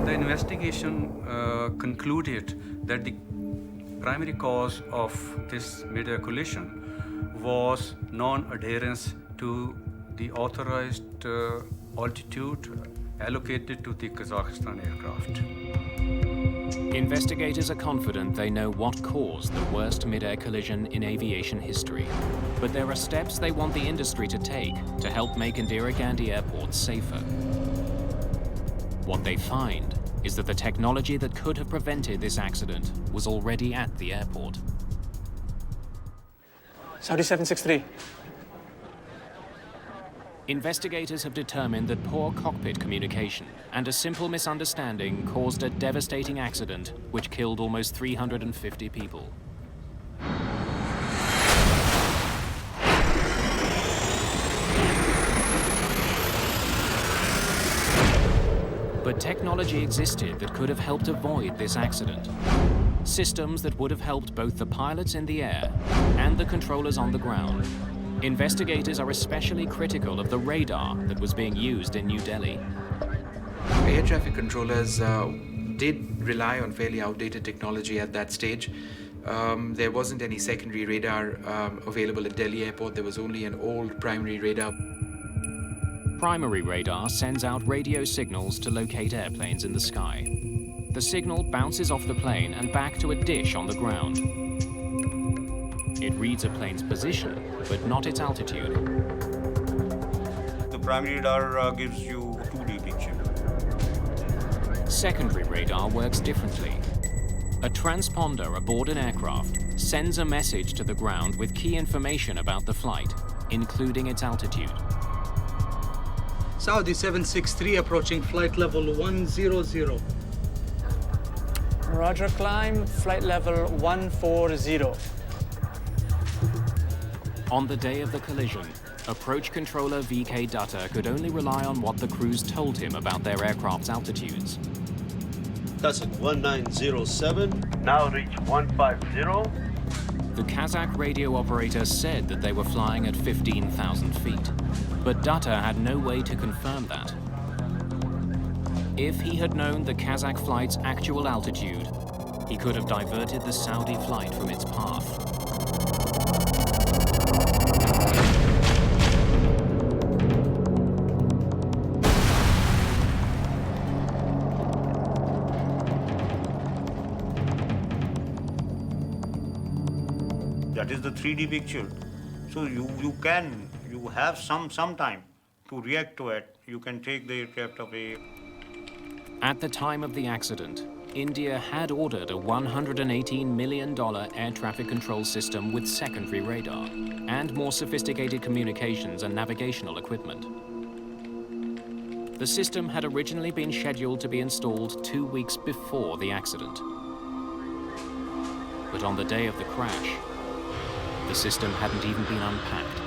The investigation concluded that the primary cause of this Mayday collision was non-adherence to the authorized altitude allocated to the Kazakhstan aircraft. Investigators are confident they know what caused the worst mid-air collision in aviation history. But there are steps they want the industry to take to help make Indira Gandhi Airport safer. What they find is that the technology that could have prevented this accident was already at the airport. Saudi 763. Investigators have determined that poor cockpit communication and a simple misunderstanding caused a devastating accident which killed almost 350 people. But technology existed that could have helped avoid this accident. Systems that would have helped both the pilots in the air and the controllers on the ground. Investigators are especially critical of the radar that was being used in New Delhi. Air traffic controllers did rely on fairly outdated technology at that stage. There wasn't any secondary radar available at Delhi Airport. There was only an old primary radar. Primary radar sends out radio signals to locate airplanes in the sky. The signal bounces off the plane and back to a dish on the ground. It reads a plane's position, but not its altitude. The primary radar gives you a 2D picture. Secondary radar works differently. A transponder aboard an aircraft sends a message to the ground with key information about the flight, including its altitude. Saudi 763 approaching flight level 100. Roger, climb, flight level 140. On the day of the collision, approach controller VK Dutta could only rely on what the crews told him about their aircraft's altitudes. Kazakh 1907. Now reach 150. The Kazakh radio operator said that they were flying at 15,000 feet, but Dutta had no way to confirm that. If he had known the Kazakh flight's actual altitude, he could have diverted the Saudi flight from its path. That is the 3D picture. So you have some time to react to it. You can take the aircraft away. At the time of the accident, India had ordered a $118 million air traffic control system with secondary radar and more sophisticated communications and navigational equipment. The system had originally been scheduled to be installed 2 weeks before the accident. But on the day of the crash, the system hadn't even been unpacked.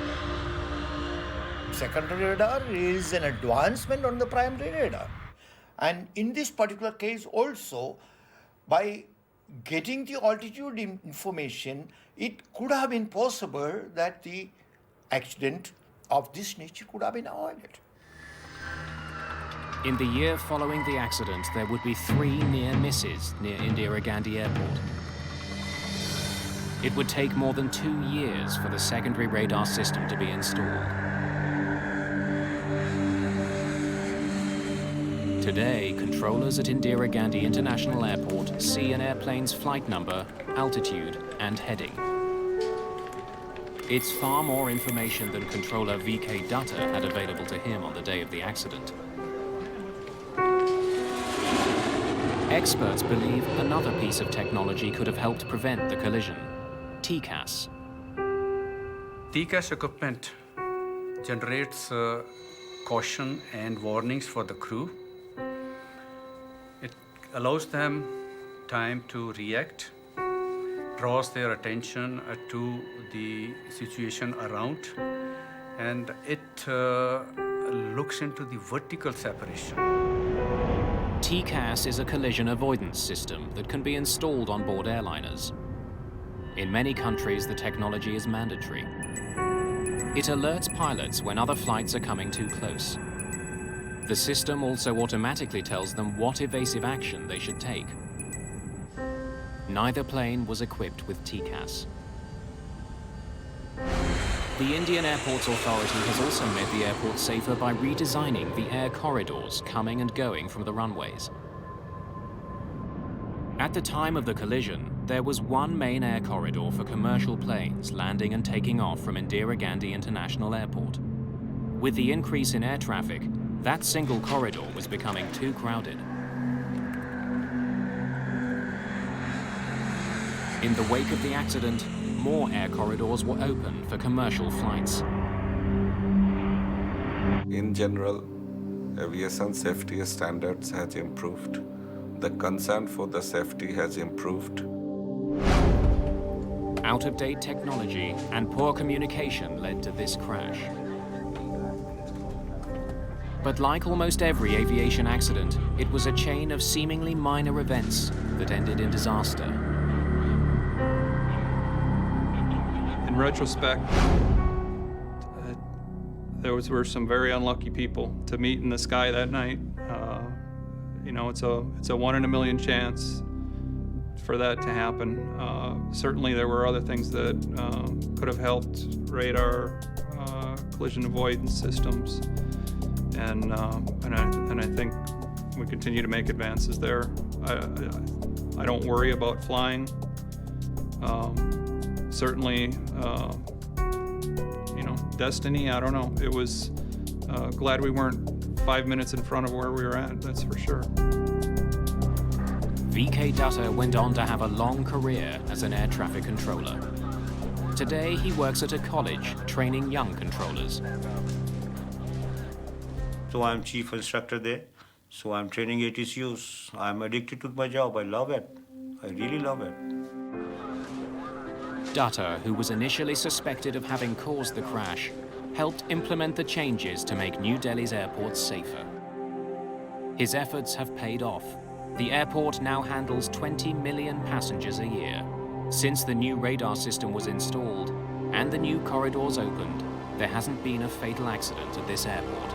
Secondary radar is an advancement on the primary radar. And in this particular case also, by getting the altitude information, it could have been possible that the accident of this nature could have been avoided. In the year following the accident, there would be 3 near misses near Indira Gandhi Airport. It would take more than 2 years for the secondary radar system to be installed. Today, controllers at Indira Gandhi International Airport see an airplane's flight number, altitude, and heading. It's far more information than controller VK Dutta had available to him on the day of the accident. Experts believe another piece of technology could have helped prevent the collision: TCAS. TCAS equipment generates caution and warnings for the crew. It allows them time to react, draws their attention to the situation around, and it looks into the vertical separation. TCAS is a collision avoidance system that can be installed on board airliners. In many countries, the technology is mandatory. It alerts pilots when other flights are coming too close. The system also automatically tells them what evasive action they should take. Neither plane was equipped with TCAS. The Indian Airports Authority has also made the airport safer by redesigning the air corridors coming and going from the runways. At the time of the collision, there was one main air corridor for commercial planes landing and taking off from Indira Gandhi International Airport. With the increase in air traffic, that single corridor was becoming too crowded. In the wake of the accident, more air corridors were opened for commercial flights. In general, aviation safety standards has improved. The concern for the safety has improved. Out-of-date technology and poor communication led to this crash. But like almost every aviation accident, it was a chain of seemingly minor events that ended in disaster. In retrospect, were some very unlucky people to meet in the sky that night. You know, it's a 1 in a million chance for that to happen. Certainly there were other things that could have helped: radar, collision avoidance systems, and I think we continue to make advances there. I don't worry about flying. Certainly, you know, destiny, I don't know. It was glad we weren't 5 minutes in front of where we were at, that's for sure. VK Dutta went on to have a long career as an air traffic controller. Today, he works at a college training young controllers. So I'm chief instructor there. So I'm training ATCUs. I'm addicted to my job. I love it. I really love it. Dutta, who was initially suspected of having caused the crash, helped implement the changes to make New Delhi's airports safer. His efforts have paid off. The airport now handles 20 million passengers a year. Since the new radar system was installed and the new corridors opened, there hasn't been a fatal accident at this airport.